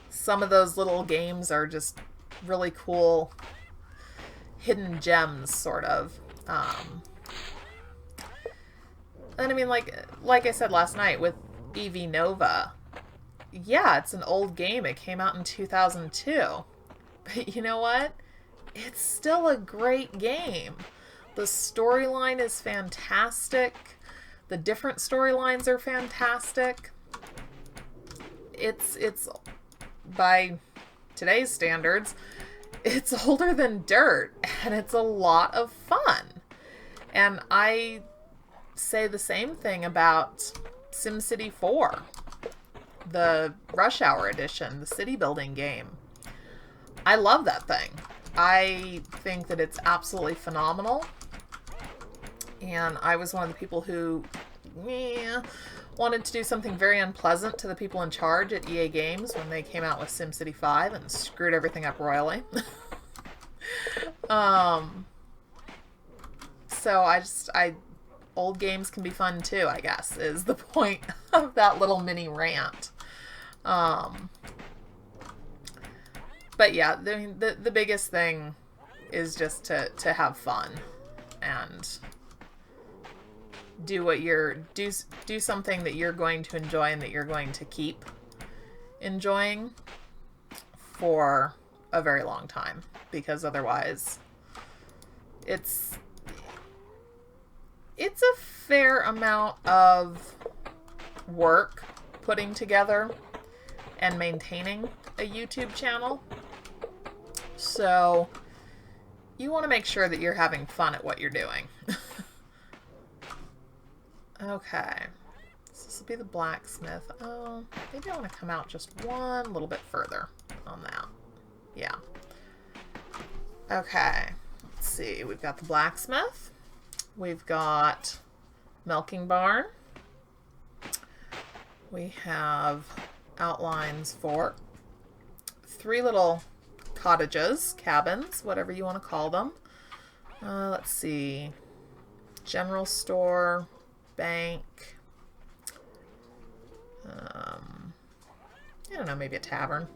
some of those little games are just really cool hidden gems, sort of. And I mean, like I said last night with EV Nova, yeah, it's an old game. It came out in 2002. But you know what? It's still a great game. The storyline is fantastic. The different storylines are fantastic. It's by today's standards, it's older than dirt, and it's a lot of fun. And I say the same thing about SimCity 4. the Rush Hour edition, the city building game. I love that thing. I think that it's absolutely phenomenal. And I was one of the people who wanted to do something very unpleasant to the people in charge at EA Games when they came out with SimCity 5 and screwed everything up royally. So old games can be fun too, I guess, is the point of that little mini rant. But yeah, the biggest thing is just to have fun and do something that you're going to enjoy and that you're going to keep enjoying for a very long time, because otherwise it's a fair amount of work putting together and maintaining a YouTube channel. So you want to make sure that you're having fun at what you're doing. Okay. So this will be the blacksmith. Oh, maybe I want to come out just one little bit further on that. Yeah. Okay. Let's see. We've got the blacksmith. We've got milking barn. We have outlines for 3 little cottages, cabins, whatever you want to call them. Let's see. General store, bank. I don't know, maybe a tavern.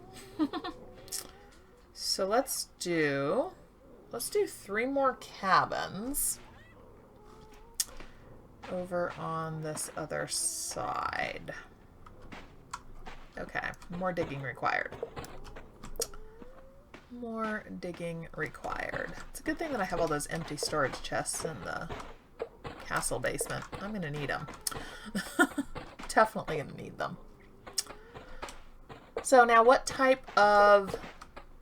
So let's do 3 more cabins over on this other side. Okay, more digging required. More digging required. It's a good thing that I have all those empty storage chests in the castle basement. I'm gonna need them. Definitely gonna need them. So now, what type of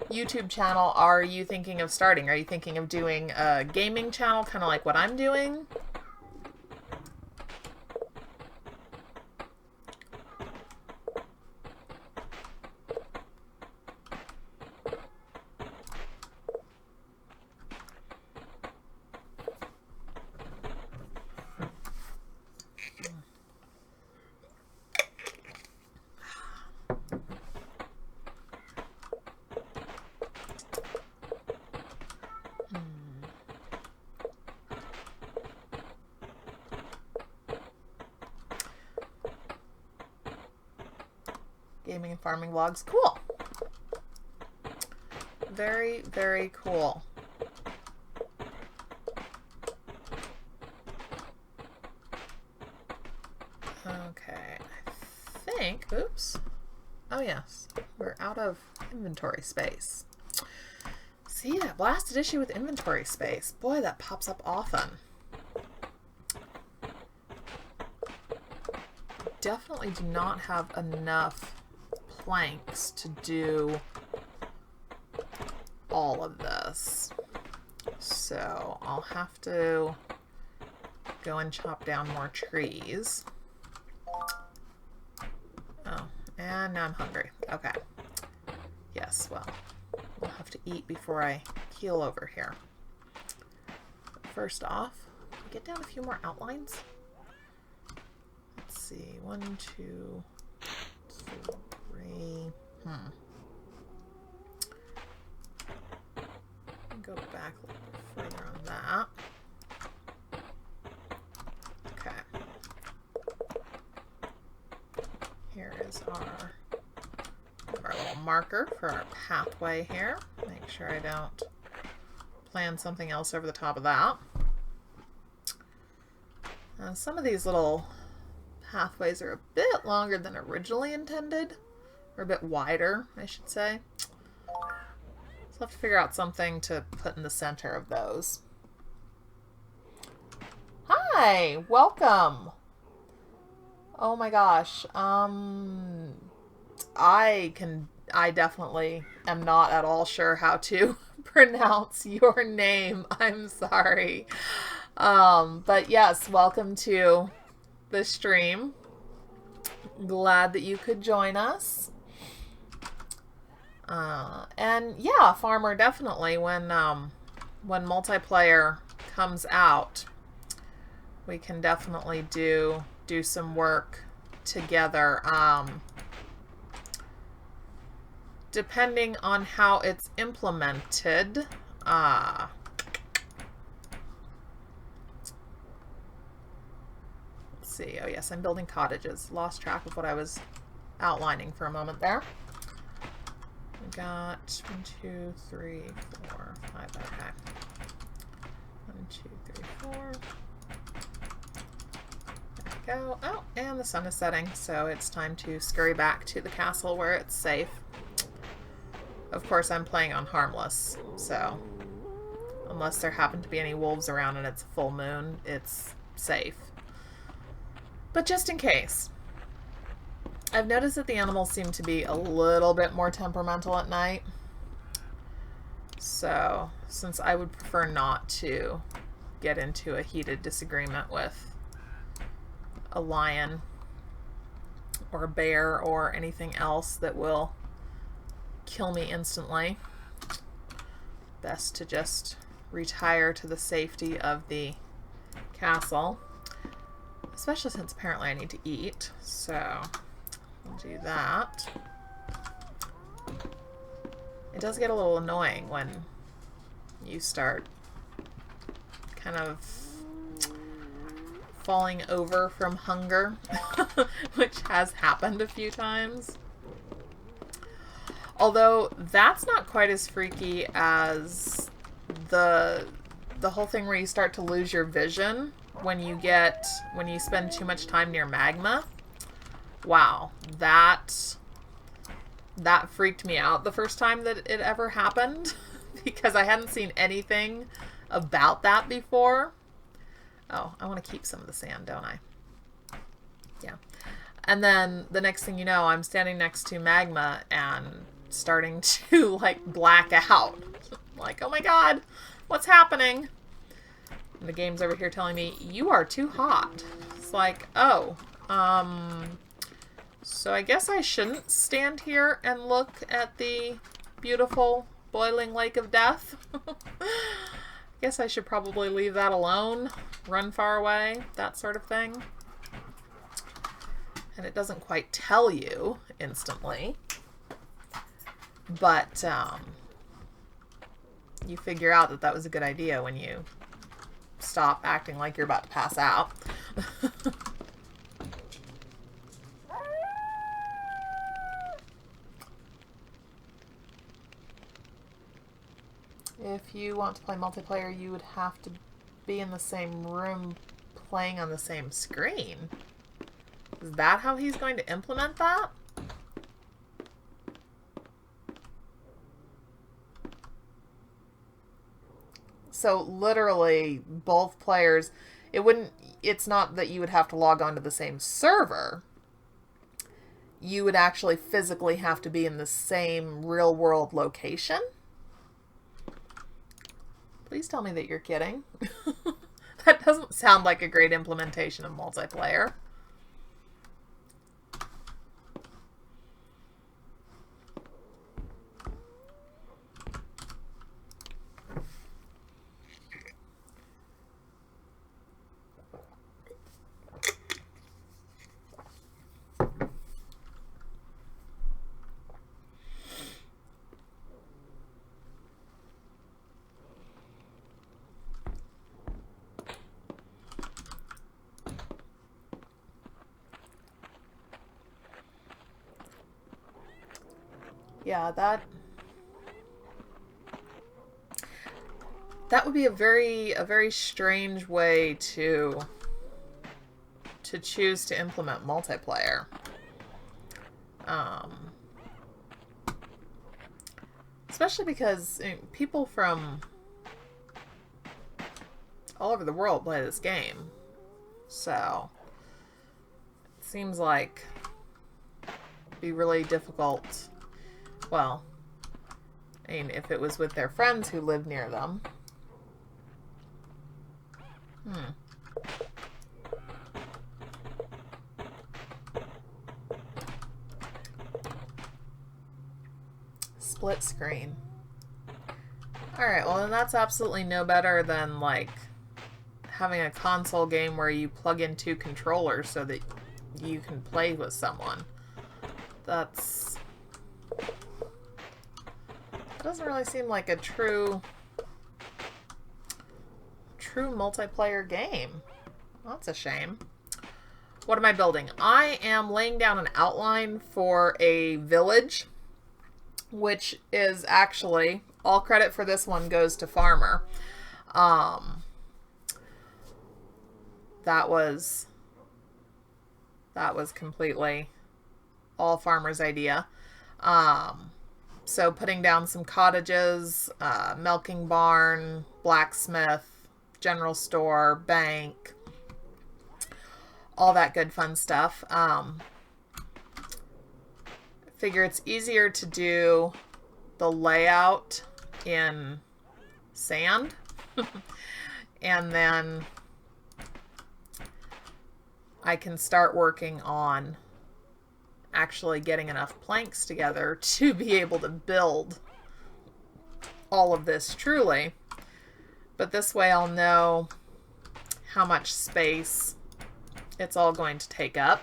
YouTube channel are you thinking of starting? Are you thinking of doing a gaming channel, kind of like what I'm doing? Gaming and farming vlogs. Cool. Very, very cool. Okay. I think, oops. Oh yes, we're out of inventory space. See, that blasted issue with inventory space. Boy, that pops up often. Definitely do not have enough planks to do all of this. So I'll have to go and chop down more trees. Oh, and now I'm hungry. Okay. Yes, well, we'll have to eat before I keel over here. But first off, get down a few more outlines. Let's see, 1, 2, 3. Go back a little bit further on that. Okay. Here is our little marker for our pathway here. Make sure I don't plan something else over the top of that. Some of these little pathways are a bit longer than originally intended, or a bit wider, I should say. So I'll have to figure out something to put in the center of those. Hi, welcome. Oh my gosh. I definitely am not at all sure how to pronounce your name. I'm sorry. But yes, welcome to the stream. Glad that you could join us. And yeah, Farmer, definitely when multiplayer comes out, we can definitely do some work together. Depending on how it's implemented. Let's see. Oh yes, I'm building cottages. Lost track of what I was outlining for a moment there. We got 1, 2, 3, 4, 5. Okay. 1, 2, 3, 4. There we go. Oh, and the sun is setting, so it's time to scurry back to the castle where it's safe. Of course, I'm playing on harmless, so unless there happen to be any wolves around and it's a full moon, it's safe. But just in case. I've noticed that the animals seem to be a little bit more temperamental at night. So, since I would prefer not to get into a heated disagreement with a lion or a bear or anything else that will kill me instantly, best to just retire to the safety of the castle. Especially since apparently I need to eat, so I'll do that. It does get a little annoying when you start kind of falling over from hunger, which has happened a few times. Although that's not quite as freaky as the whole thing where you start to lose your vision when you spend too much time near magma. Wow, that freaked me out the first time that it ever happened because I hadn't seen anything about that before. Oh, I want to keep some of the sand, don't I? Yeah. And then the next thing you know, I'm standing next to magma and starting to like black out. Like, oh my god, what's happening? And the game's over here telling me, you are too hot. It's like, oh, so I guess I shouldn't stand here and look at the beautiful boiling lake of death. Guess I should probably leave that alone, run far away, that sort of thing. And it doesn't quite tell you instantly, but you figure out that that was a good idea when you stop acting like you're about to pass out. If you want to play multiplayer, you would have to be in the same room playing on the same screen. Is that how he's going to implement that? So literally both players, it's not that you would have to log on to the same server. You would actually physically have to be in the same real world location. Please tell me that you're kidding. That doesn't sound like a great implementation of multiplayer. Yeah, that would be a very strange way to choose to implement multiplayer. Especially because people from all over the world play this game. So it seems like it'd be really difficult. Well, I mean, if it was with their friends who lived near them. split screen. Alright, well then that's absolutely no better than like having a console game where you plug in 2 controllers so that you can play with someone. That doesn't really seem like a true multiplayer game. Well, that's a shame. What am I building? I am laying down an outline for a village, which is actually, all credit for this one goes to Farmer. That was completely all Farmer's idea. So putting down some cottages, milking barn, blacksmith, general store, bank, all that good fun stuff. Figure it's easier to do the layout in sand and then I can start working on actually getting enough planks together to be able to build all of this truly. But this way I'll know how much space it's all going to take up.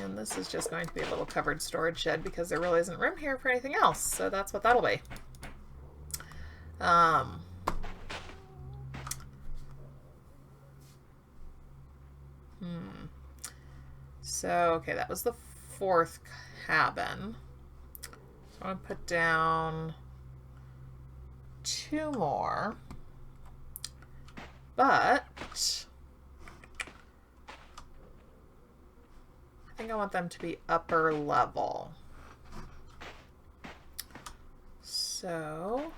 And this is just going to be a little covered storage shed because there really isn't room here for anything else. So that's what that'll be. So, okay, that was the 4th cabin. So I'm going to put down 2 more. But I think I want them to be upper level. So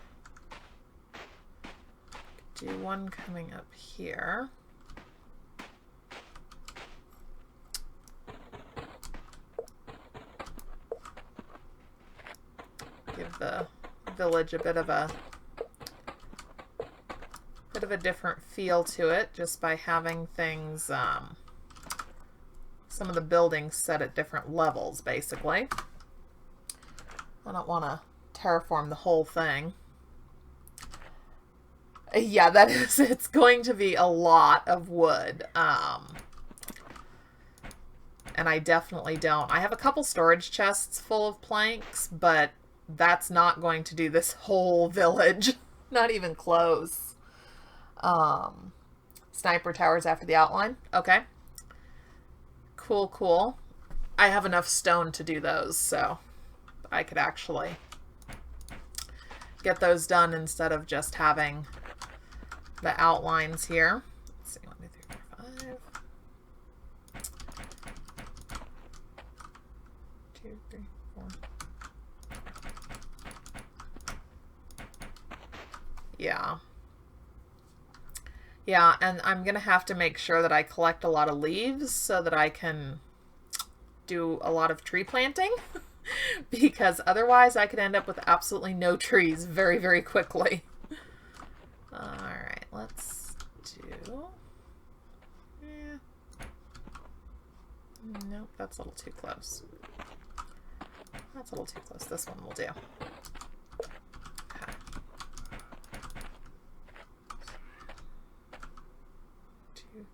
do one coming up here. Give the village a bit of a different feel to it just by having things, some of the buildings set at different levels, basically. I don't want to terraform the whole thing. Yeah, that is, it's going to be a lot of wood. And I definitely don't. I have a couple storage chests full of planks, but that's not going to do this whole village. Not even close. Sniper towers after the outline. Okay. Cool, cool. I have enough stone to do those, so I could actually get those done instead of just having the outlines here. Let's see, 1, 2, 3, 4, 5. 2, 3, 4. Yeah. Yeah, and I'm going to have to make sure that I collect a lot of leaves so that I can do a lot of tree planting because otherwise I could end up with absolutely no trees very, very quickly. Alright, let's do... Nope, that's a little too close. That's a little too close. This one will do.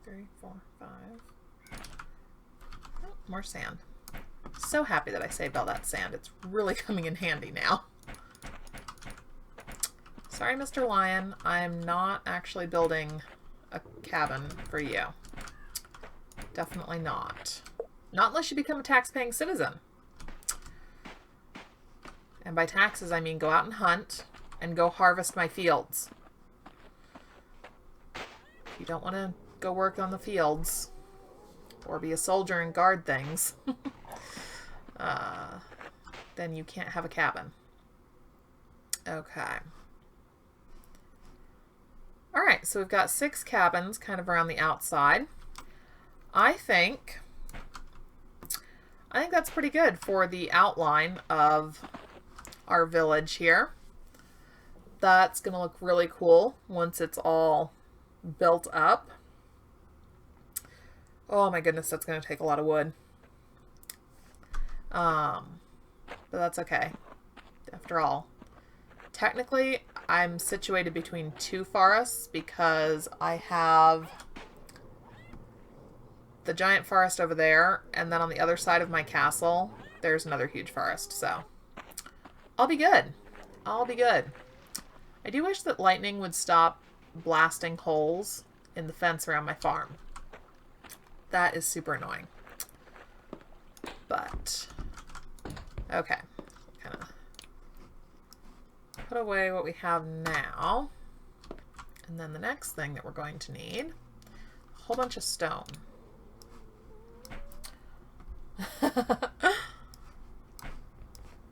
3, 4, 5. Oh, more sand. So happy that I saved all that sand. It's really coming in handy now. Sorry, Mr. Lion. I'm not actually building a cabin for you. Definitely not. Not unless you become a tax-paying citizen. And by taxes, I mean go out and hunt and go harvest my fields. If you don't want to go work on the fields or be a soldier and guard things, then you can't have a cabin. Okay. All right, so we've got 6 cabins kind of around the outside. I think that's pretty good for the outline of our village here. That's going to look really cool once it's all built up. Oh my goodness, that's going to take a lot of wood. but that's okay. After all, technically, I'm situated between two forests because I have the giant forest over there, and then on the other side of my castle, there's another huge forest, so I'll be good. I'll be good. I do wish that lightning would stop blasting holes in the fence around my farm. That is super annoying. But, okay. Kind of put away what we have now. And then the next thing that we're going to need, a whole bunch of stone.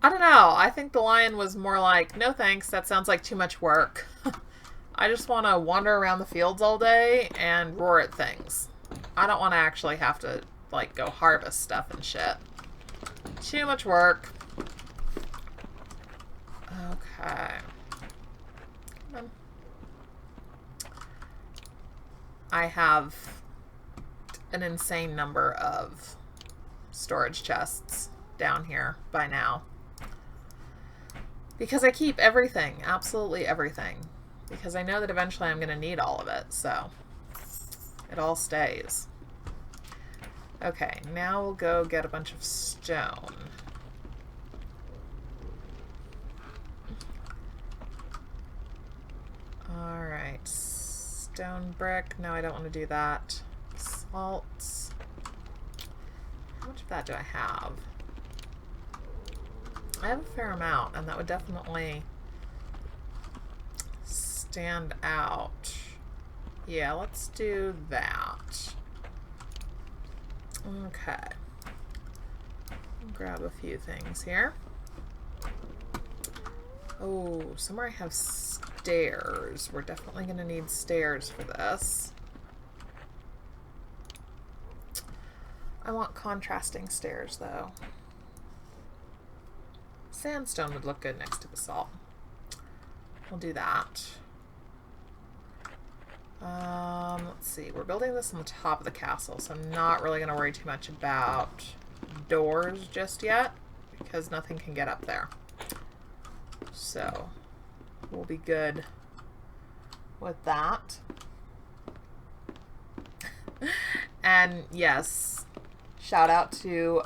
I don't know. I think the lion was more like, no thanks, that sounds like too much work. I just want to wander around the fields all day and roar at things. I don't want to actually have to, like, go harvest stuff and shit. Too much work. Okay. Come on. I have an insane number of storage chests down here by now. Because I keep everything, absolutely everything. Because I know that eventually I'm going to need all of it, so it all stays. Okay, now we'll go get a bunch of stone. Alright, stone brick. No, I don't want to do that. Salts. How much of that do I have? I have a fair amount, and that would definitely stand out. Yeah, let's do that. Okay. Grab a few things here. Oh, somewhere I have stairs. We're definitely going to need stairs for this. I want contrasting stairs, though. Sandstone would look good next to basalt. We'll do that. Let's see. We're building this on the top of the castle, so I'm not really going to worry too much about doors just yet, because nothing can get up there. So, we'll be good with that. And yes, shout out to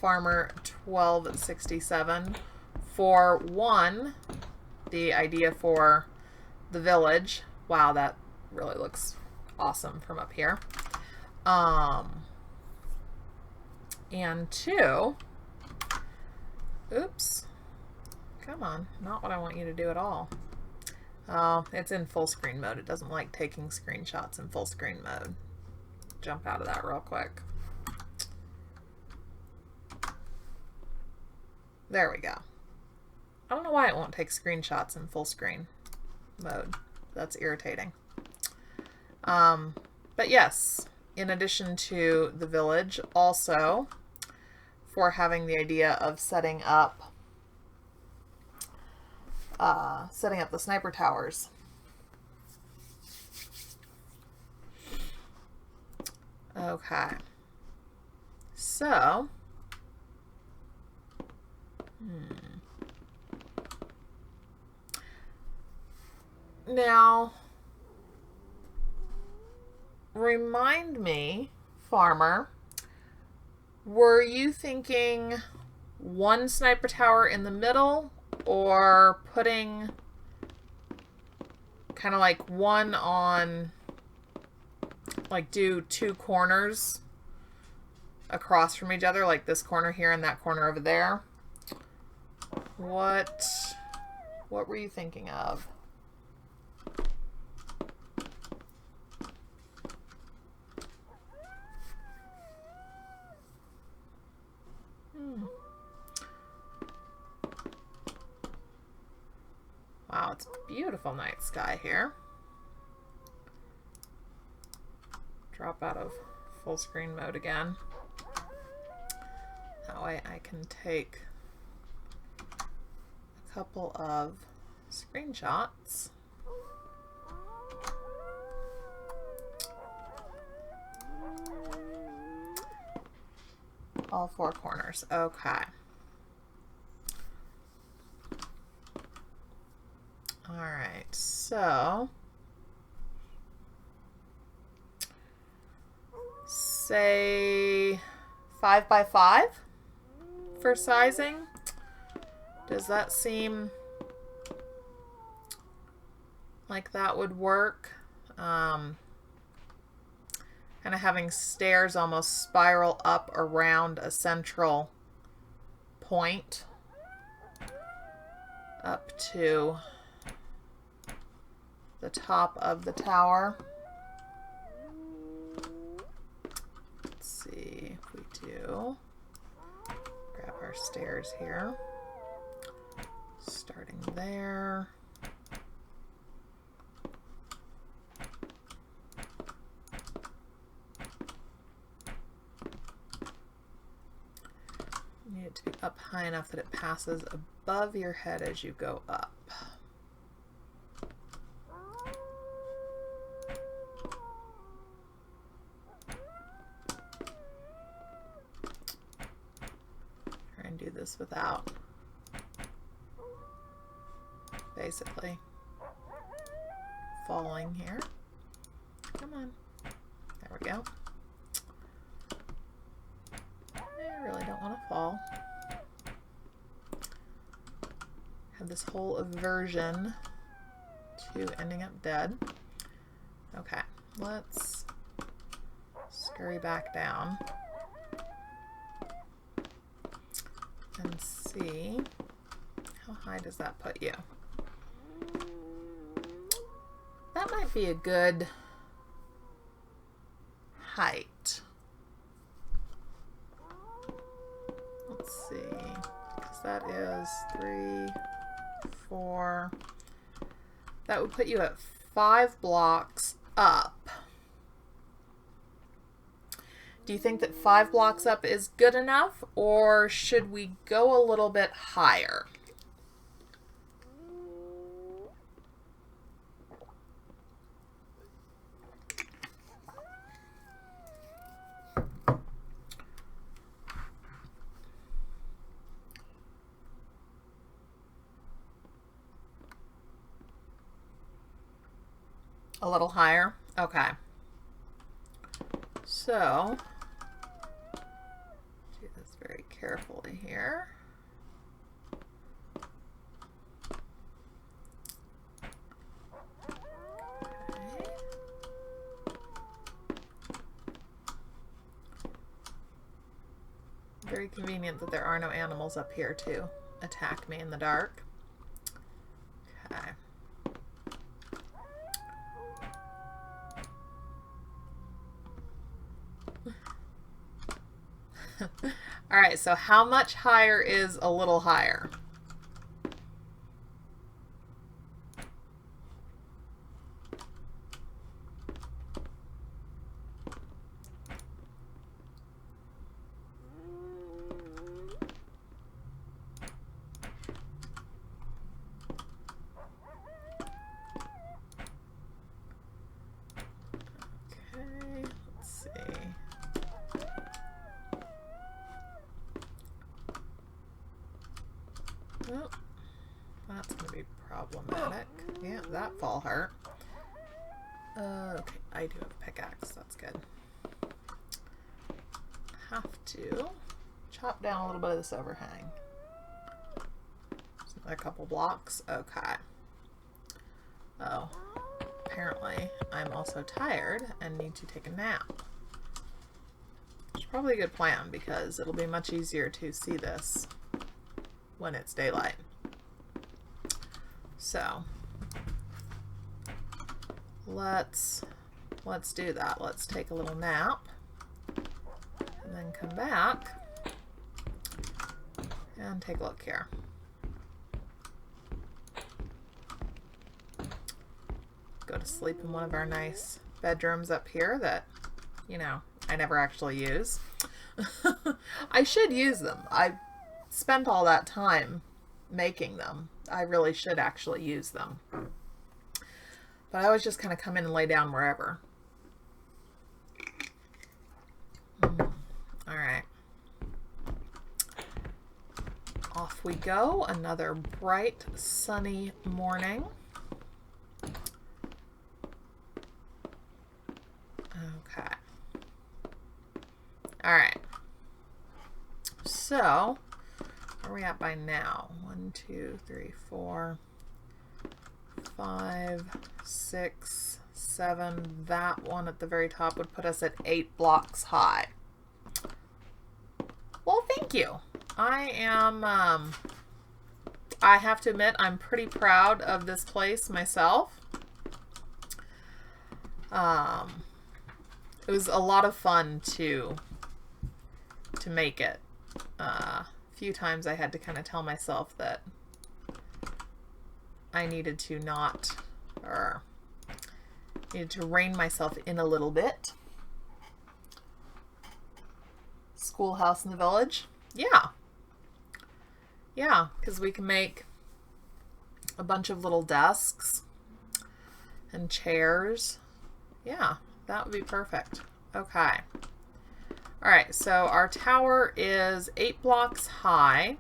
Farmer 1267 for one, the idea for the village. Wow, that really looks awesome from up here. And two, oops, come on, not what I want you to do at all. Oh, it's in full screen mode. It doesn't like taking screenshots in full screen mode. Jump out of that real quick. There we go. I don't know why it won't take screenshots in full screen mode. That's irritating. But yes, in addition to the village, also for having the idea of setting up the sniper towers. Okay. So, now, remind me, farmer, were you thinking one sniper tower in the middle, or putting kind of like one on, like do two corners across from each other, like this corner here and that corner over there? What were you thinking of? Wow, it's a beautiful night sky here. Drop out of full screen mode again. That way I can take a couple of screenshots. All four corners. Okay. right, so say 5 by 5 for sizing. Does that seem like that would work? Kind of having stairs almost spiral up around a central point up to the top of the tower. Let's see if we do. Grab our stairs here. Starting there. You need it to be up high enough that it passes above your head as you go up. Try and do this without basically falling here. Come on. There we go. I really don't want to fall. Have this whole aversion to ending up dead. Okay, let's scurry back down and see how high does that put you. That might be a good height. Let's see, because that is 3, 4. That would put you at 5 blocks up. Do you think that 5 blocks up is good enough, or should we go a little bit higher? A little higher? Okay. So, do this very carefully here. Okay. Very convenient that there are no animals up here to attack me in the dark. Okay. All right, so how much higher is a little higher? Okay, let's see. Oh, that's going to be problematic. Yeah, that fall hurt. Okay, I do have a pickaxe. That's good. Have to chop down a little bit of this overhang. Just another couple blocks. Okay. Oh, apparently I'm also tired and need to take a nap. Which is probably a good plan because it'll be much easier to see this when it's daylight. So let's do that. Let's take a little nap and then come back and take a look here. Go to sleep in one of our nice bedrooms up here that, you know, I never actually use. I should use them. I spent all that time making them. I really should actually use them. But I always just kind of come in and lay down wherever. All right. Off we go. Another bright, sunny morning. Okay. All right. So, where are we at by now? 1, 2, 3, 4, 5, 6, 7. That one at the very top would put us at 8 blocks high. Well, thank you. I am, I have to admit, I'm pretty proud of this place myself. It was a lot of fun to make it. A few times I had to kind of tell myself that I needed to needed to rein myself in a little bit. Schoolhouse in the village. Yeah. Yeah, because we can make a bunch of little desks and chairs. Yeah, that would be perfect. Okay. All right, so our tower is 8 blocks high.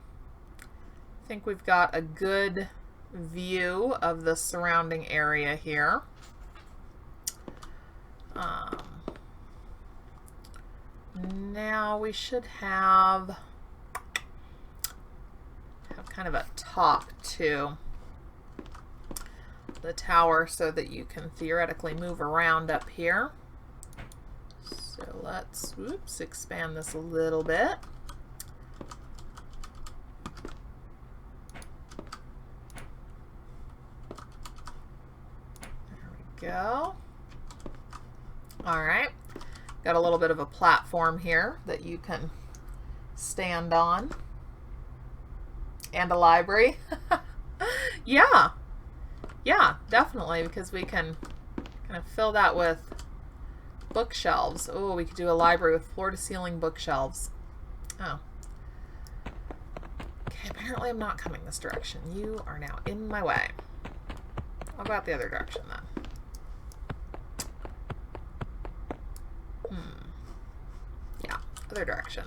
I think we've got a good view of the surrounding area here. Now we should have kind of a top to the tower so that you can theoretically move around up here. So let's, expand this a little bit. There we go. All right. Got a little bit of a platform here that you can stand on. And a library. Yeah. Yeah, definitely, because we can kind of fill that with bookshelves. Oh, we could do a library with floor-to-ceiling bookshelves. Oh. Okay, apparently I'm not coming this direction. You are now in my way. I'll go out the other direction then. Yeah, other direction.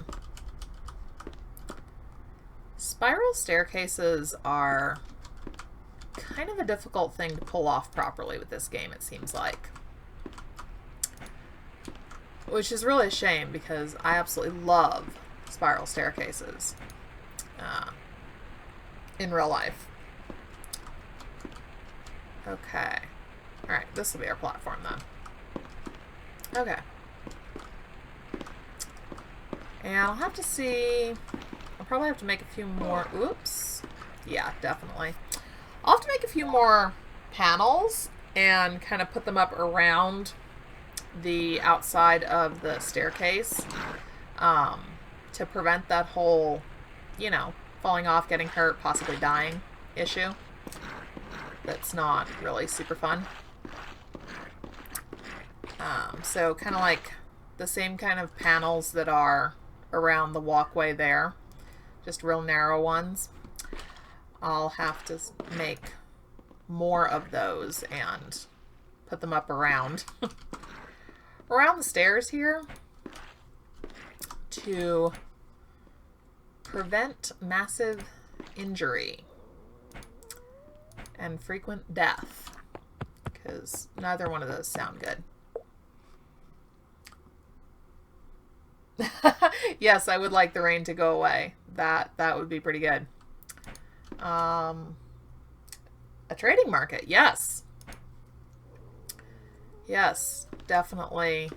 Spiral staircases are kind of a difficult thing to pull off properly with this game, it seems like. Which is really a shame because I absolutely love spiral staircases in real life. Okay. Alright, this will be our platform then. Okay. And I'll have to see... I'll probably have to make a few more... Oops. Yeah, definitely. I'll have to make a few more panels and kind of put them up around the outside of the staircase to prevent that whole, you know, falling off, getting hurt, possibly dying issue. That's not really super fun. So kind of like the same kind of panels that are around the walkway there, just real narrow ones. I'll have to make more of those and put them up around around the stairs here to prevent massive injury and frequent death, because neither one of those sound good. Yes, I would like the rain to go away. That would be pretty good. A trading market, yes. Yes, definitely.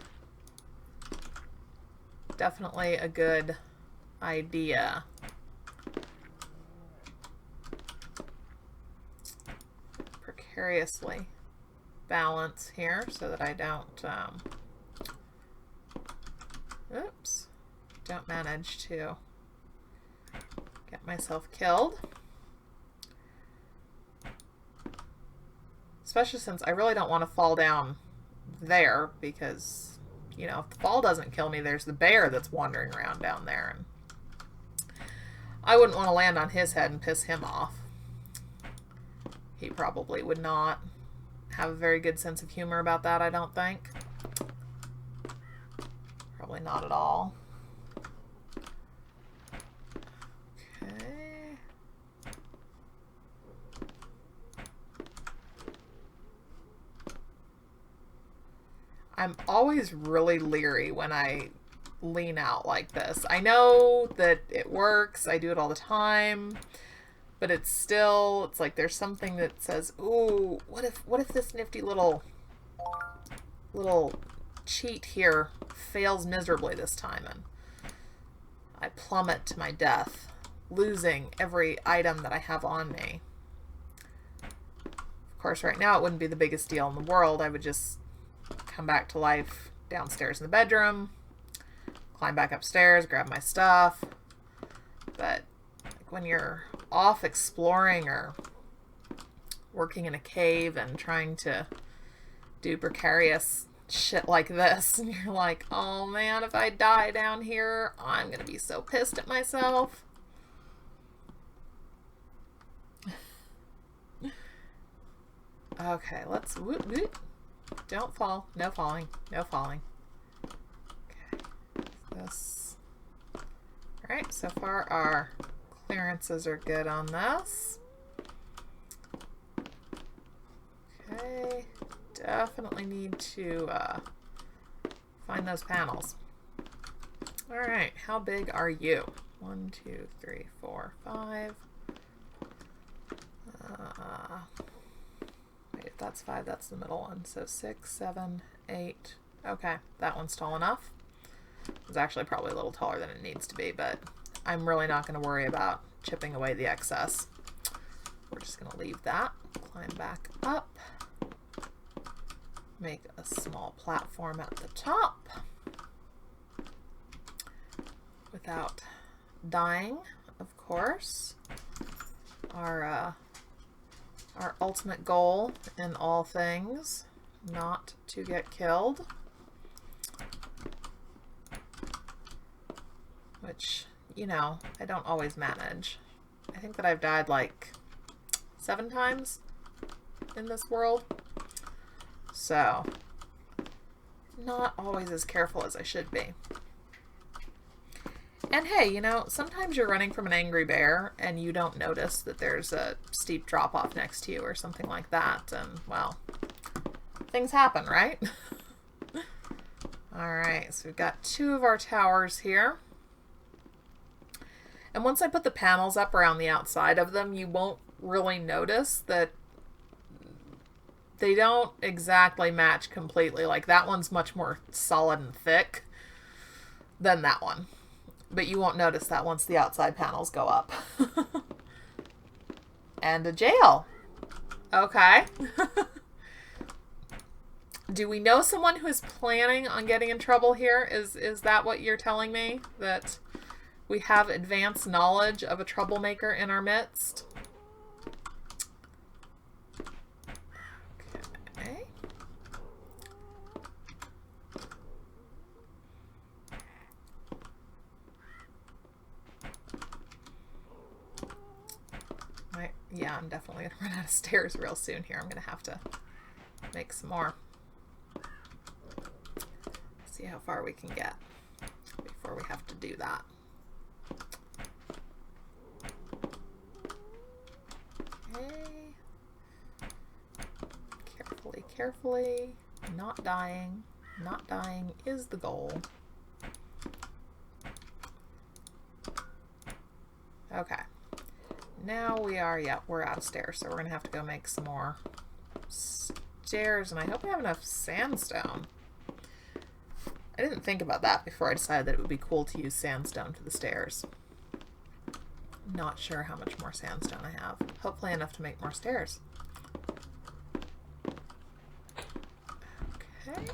Definitely a good idea. Precariously balance here so that I don't don't manage to get myself killed. Especially since I really don't want to fall down there because, you know, if the fall doesn't kill me, there's the bear that's wandering around down there. And I wouldn't want to land on his head and piss him off. He probably would not have a very good sense of humor about that, I don't think. Probably not at all. Okay. I'm always really leery when I lean out like this. I know that it works. I do it all the time. But it's still, it's like there's something that says, ooh, what if this nifty little cheat here fails miserably this time and I plummet to my death, losing every item that I have on me. Of course, right now it wouldn't be the biggest deal in the world. I would just come back to life downstairs in the bedroom, climb back upstairs, grab my stuff. But like when you're off exploring or working in a cave and trying to do precarious shit like this, and you're like, oh man, if I die down here, I'm gonna be so pissed at myself. Okay, let's whoop, whoop. Don't fall. No falling. No falling. Okay. This. Alright, so far our clearances are good on this. Okay. Definitely need to find those panels. Alright, how big are you? 1, 2, 3, 4, 5. Wait, if that's 5, that's the middle one. So 6, 7, 8. Okay, that one's tall enough. It's actually probably a little taller than it needs to be, but I'm really not going to worry about chipping away the excess. We're just going to leave that. Climb back up. Make a small platform at the top without dying, of course. Our ultimate goal in all things, not to get killed. Which, you know, I don't always manage. I think that I've died like 7 times in this world. So, not always as careful as I should be. And hey, you know, sometimes you're running from an angry bear and you don't notice that there's a steep drop off next to you or something like that. And, well, things happen, right? Alright, so we've got 2 of our towers here. And once I put the panels up around the outside of them, you won't really notice that they don't exactly match completely. Like that one's much more solid and thick than that one. But you won't notice that once the outside panels go up. And a jail. Okay. Do we know someone who is planning on getting in trouble here? Is that what you're telling me? That we have advanced knowledge of a troublemaker in our midst? Okay. Yeah, I'm definitely going to run out of stairs real soon here. I'm going to have to make some more. See how far we can get before we have to do that. Okay. Carefully, carefully. Not dying. Not dying is the goal. Okay. Now we are, yeah, we're out of stairs, so we're going to have to go make some more stairs, and I hope we have enough sandstone. I didn't think about that before I decided that it would be cool to use sandstone for the stairs. Not sure how much more sandstone I have. Hopefully enough to make more stairs. Okay.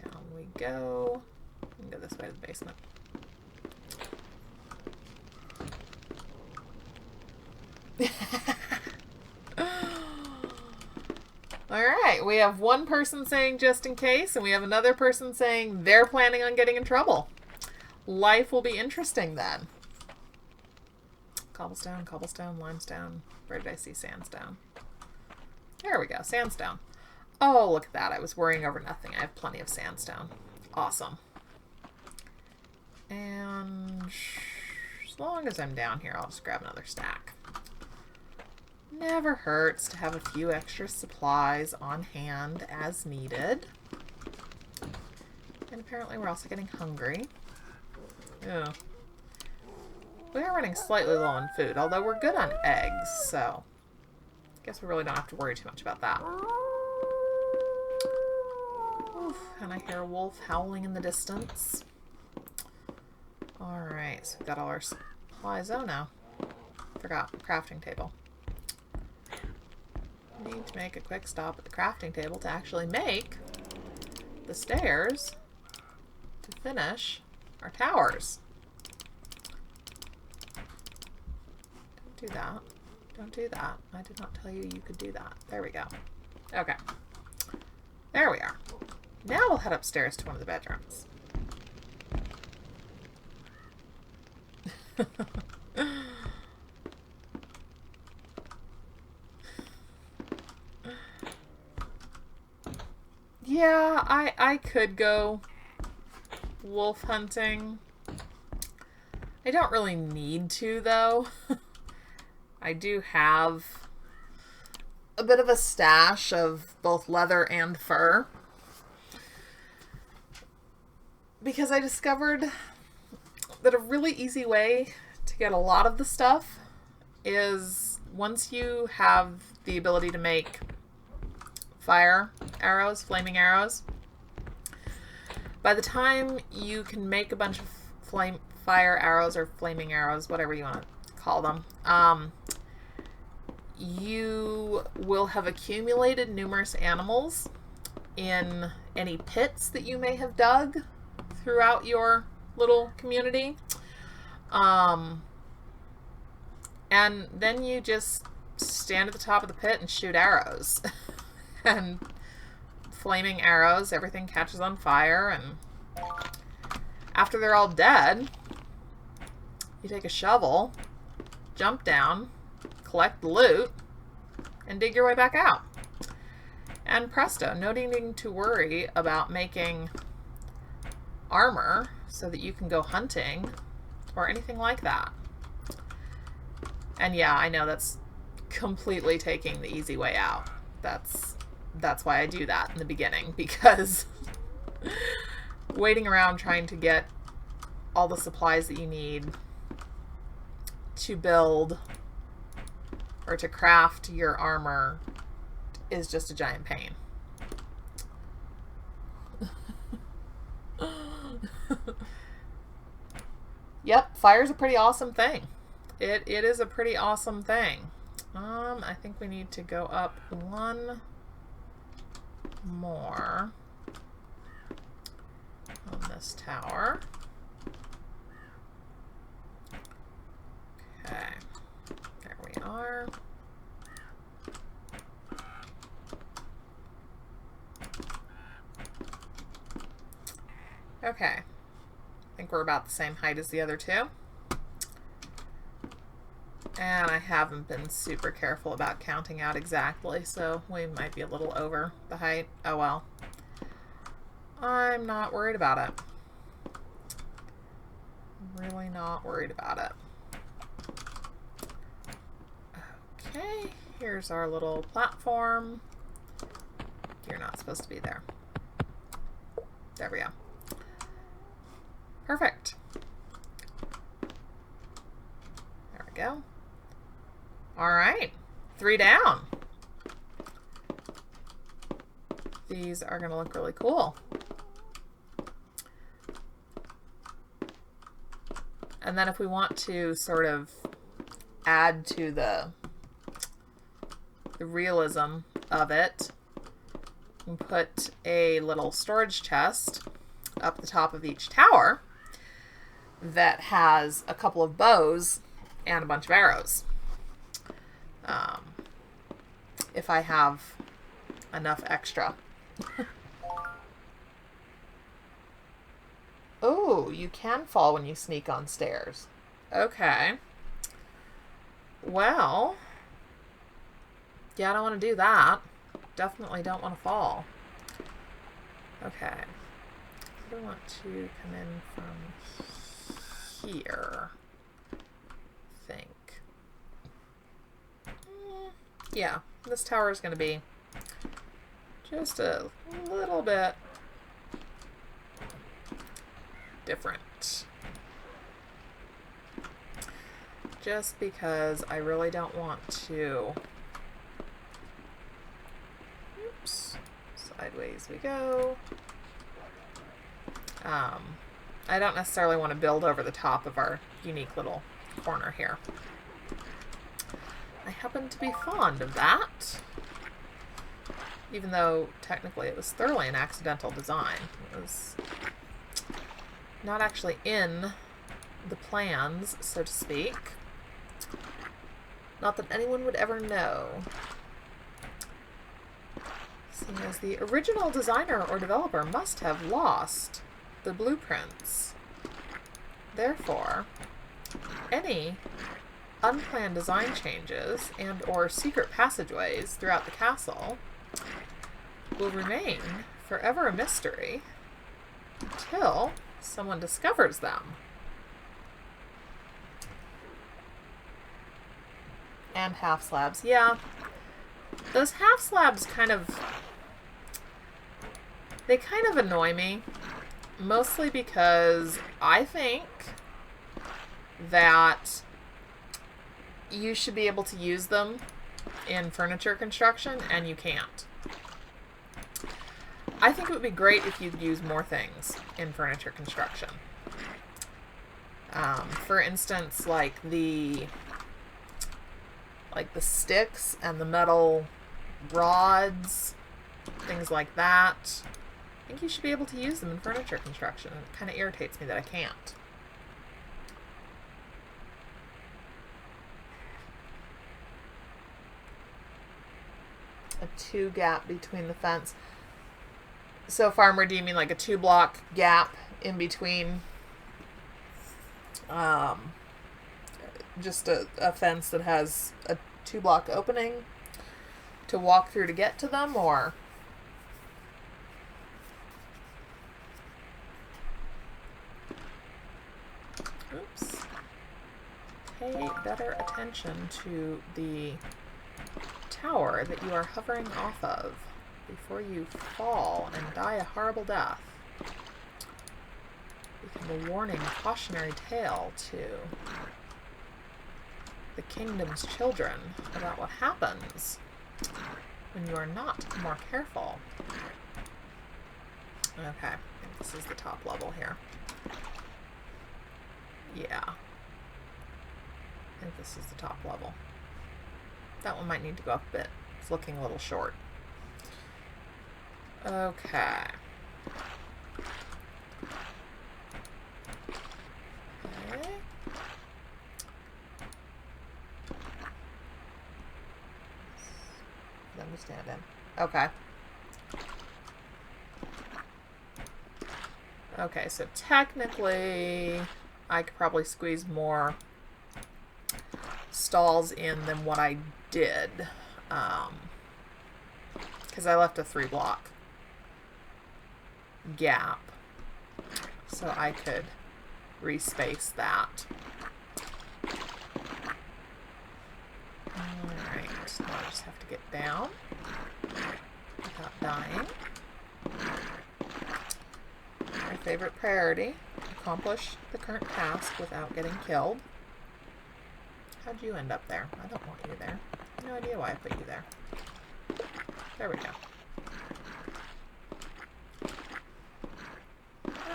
Down we go. We can go this way to the basement. Alright, we have one person saying just in case, and we have another person saying they're planning on getting in trouble. Life will be interesting then. Cobblestone, cobblestone, limestone. Where did I see sandstone? There we go, sandstone. Oh, look at that. I was worrying over nothing. I have plenty of sandstone. Awesome. And as long as I'm down here, I'll just grab another stack. Never hurts to have a few extra supplies on hand as needed. And apparently we're also getting hungry. Ew. We are running slightly low on food, although we're good on eggs, so I guess we really don't have to worry too much about that. Oof, and I hear a wolf howling in the distance. Alright, so we've got all our supplies. Oh no. Forgot. Crafting table. Need to make a quick stop at the crafting table to actually make the stairs to finish our towers. Don't do that. Don't do that. I did not tell you you could do that. There we go. Okay. There we are. Now we'll head upstairs to one of the bedrooms. Yeah, I could go wolf hunting. I don't really need to, though. I do have a bit of a stash of both leather and fur, because I discovered that a really easy way to get a lot of the stuff is once you have the ability to make fire arrows, flaming arrows, by the time you can make a bunch of fire arrows or flaming arrows, whatever you want to call them, you will have accumulated numerous animals in any pits that you may have dug throughout your little community. And then you just stand at the top of the pit and shoot arrows. And flaming arrows, everything catches on fire, and after they're all dead, you take a shovel, jump down, collect the loot, and dig your way back out. And presto, no needing to worry about making armor so that you can go hunting or anything like that. And yeah, I know that's completely taking the easy way out. That's why I do that in the beginning, because waiting around trying to get all the supplies that you need to build or to craft your armor is just a giant pain. Yep, fire's a pretty awesome thing. It is a pretty awesome thing. I think we need to go up one more on this tower. Okay, there we are. Okay, I think we're about the same height as the other two. And I haven't been super careful about counting out exactly, so we might be a little over the height. Oh well. I'm not worried about it. Really not worried about it. Okay, here's our little platform. You're not supposed to be there. There we go. Perfect. There we go. All right, 3 down. These are going to look really cool. And then if we want to sort of add to the realism of it, we can put a little storage chest up the top of each tower that has a couple of bows and a bunch of arrows. If I have enough extra. Oh, you can fall when you sneak on stairs. Okay. Well, yeah, I don't want to do that. Definitely don't want to fall. Okay. I want to come in from here. I think. Yeah, this tower is going to be just a little bit different. Just because I really don't want to... Oops. Sideways we go. I don't necessarily want to build over the top of our unique little corner here. I happen to be fond of that. Even though technically it was thoroughly an accidental design. It was not actually in the plans, so to speak. Not that anyone would ever know. Seeing as the original designer or developer must have lost the blueprints. Therefore, any unplanned design changes and or secret passageways throughout the castle will remain forever a mystery until someone discovers them. And half slabs. Yeah. Those half slabs they kind of annoy me. Mostly because I think that you should be able to use them in furniture construction, and you can't. I think it would be great if you could use more things in furniture construction. For instance, like the sticks and the metal rods, things like that. I think you should be able to use them in furniture construction. It kind of irritates me that I can't. A 2 gap between the fence. So farmer, do you mean like a 2-block gap in between just a fence that has a 2-block opening to walk through to get to them, or? Oops. Pay better attention to the tower that you are hovering off of before you fall and die a horrible death. Become a warning, cautionary tale to the kingdom's children about what happens when you are not more careful. Okay, I think this is the top level here. Yeah. I think this is the top level. That one might need to go up a bit. It's looking a little short. Okay. Let me stand in. Okay. Okay, so technically I could probably squeeze more stalls in than what I did. Because I left a 3-block gap. So I could respace that. Alright, now I just have to get down without dying. My favorite priority, accomplish the current task without getting killed. How'd you end up there? I don't want you there. No idea why I put you there. There we go.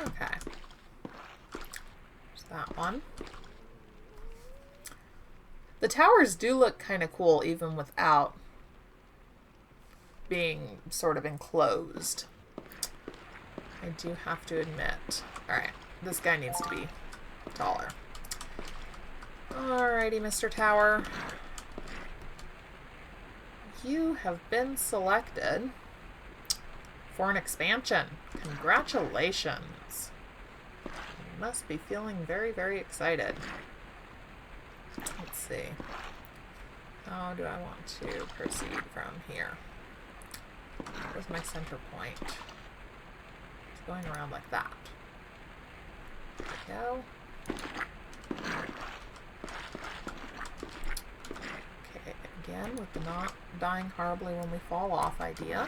Okay. There's that one. The towers do look kind of cool even without being sort of enclosed. I do have to admit. Alright, this guy needs to be taller. Alrighty, Mr. Tower. You have been selected for an expansion. Congratulations. You must be feeling very, very excited. Let's see. How do I want to proceed from here? Where's my center point? It's going around like that. There we go. Okay, again with the not dying horribly when we fall off idea.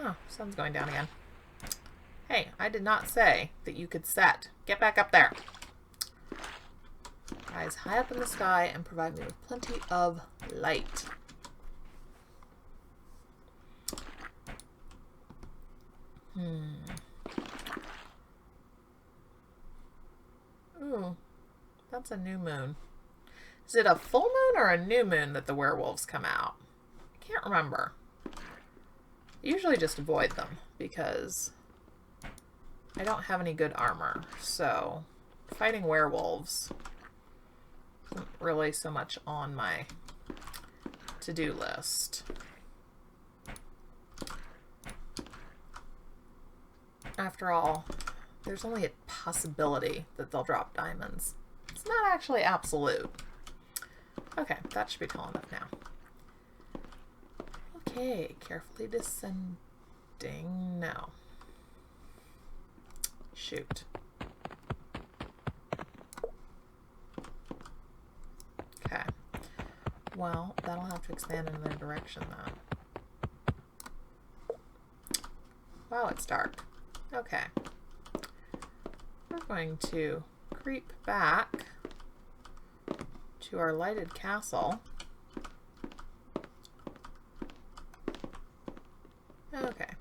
Oh, sun's going down again. Hey, I did not say that you could set. Get back up there. Rise high up in the sky and provide me with plenty of light. Ooh, that's a new moon. Is it a full moon or a new moon that the werewolves come out? I can't remember. I usually just avoid them because I don't have any good armor. So fighting werewolves isn't really so much on my to-do list. After all, there's only a possibility that they'll drop diamonds. It's not actually absolute. Okay, that should be tall enough now. Okay, carefully descending. No. Shoot. Okay. Well, that'll have to expand in their direction then. Wow, it's dark. Okay. We're going to creep back to our lighted castle. Okay.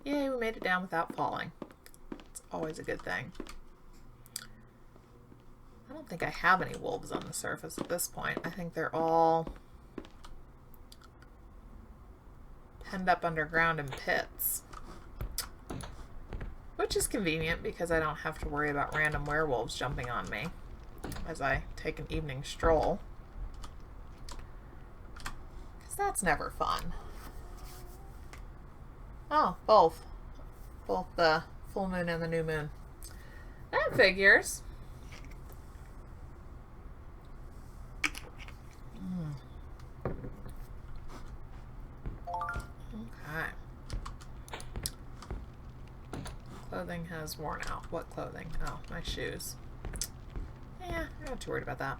Yay, we made it down without falling. It's always a good thing. I don't think I have any wolves on the surface at this point. I think they're all penned up underground in pits. Which is convenient because I don't have to worry about random werewolves jumping on me as I take an evening stroll. Because that's never fun. Oh, both. Both the full moon and the new moon. That figures. Okay. Clothing has worn out. What clothing? Oh, my shoes. Yeah, I'm not too worried about that.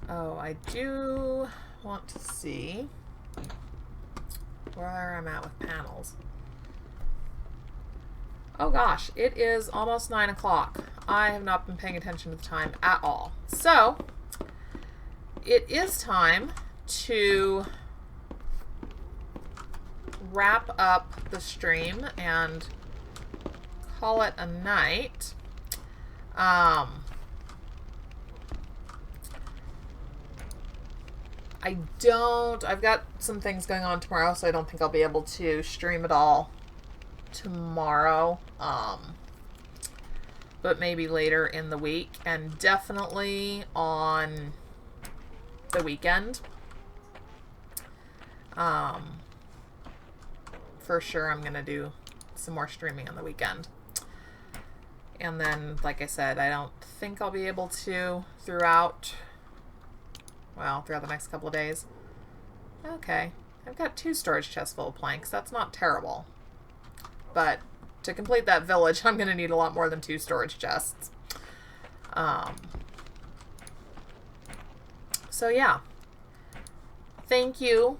Oh, I do want to see where I'm at with panels. Oh gosh, it is almost 9 o'clock. I have not been paying attention to the time at all. So, it is time to wrap up the stream and call it a night. I've got some things going on tomorrow, so I don't think I'll be able to stream at all tomorrow. But maybe later in the week, and definitely on the weekend. For sure I'm gonna do some more streaming on the weekend. And then, like I said, I don't think I'll be able to throughout the next couple of days. Okay, I've got 2 storage chests full of planks. That's not terrible. But to complete that village, I'm going to need a lot more than 2 storage chests. So yeah. Thank you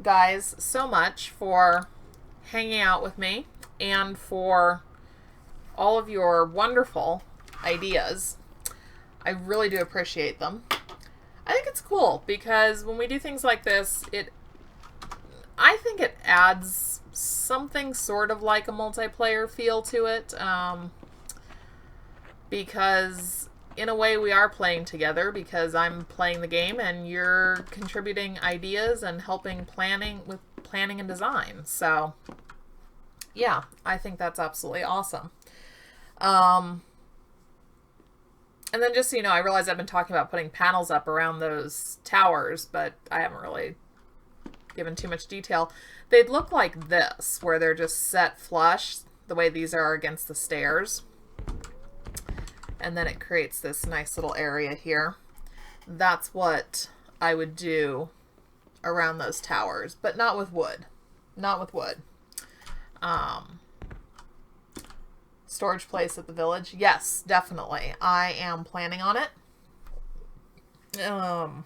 guys so much for hanging out with me and for all of your wonderful ideas. I really do appreciate them. I think it's cool because when we do things like this, I think it adds something sort of like a multiplayer feel to it. Because in a way we are playing together because I'm playing the game and you're contributing ideas and helping with planning and design. So yeah, I think that's absolutely awesome. And then just so you know, I realize I've been talking about putting panels up around those towers, but I haven't really given too much detail. They'd look like this, where they're just set flush, the way these are against the stairs. And then it creates this nice little area here. That's what I would do around those towers, but not with wood. Not with wood. Storage place at the village. Yes, definitely. I am planning on it. I'm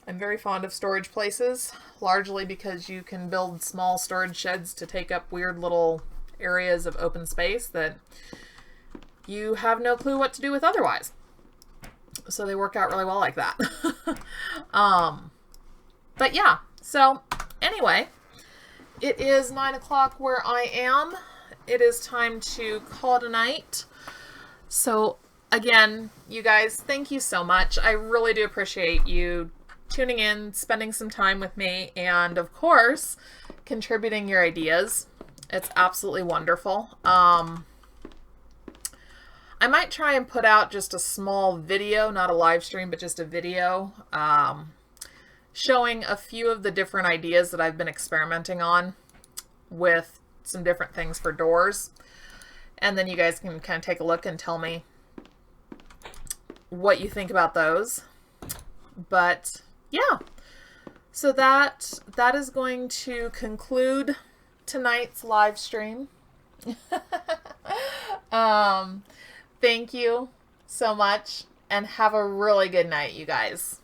very fond of storage places, largely because you can build small storage sheds to take up weird little areas of open space that you have no clue what to do with otherwise. So they work out really well like that. But yeah, so anyway, it is 9 o'clock where I am. It is time to call it a night. So again, you guys, thank you so much. I really do appreciate you tuning in, spending some time with me, and of course, contributing your ideas. It's absolutely wonderful. I might try and put out just a small video, not a live stream, but just a video, showing a few of the different ideas that I've been experimenting on with some different things for doors. And then you guys can kind of take a look and tell me what you think about those. But yeah, so that is going to conclude tonight's live stream. Thank you so much, and have a really good night, you guys.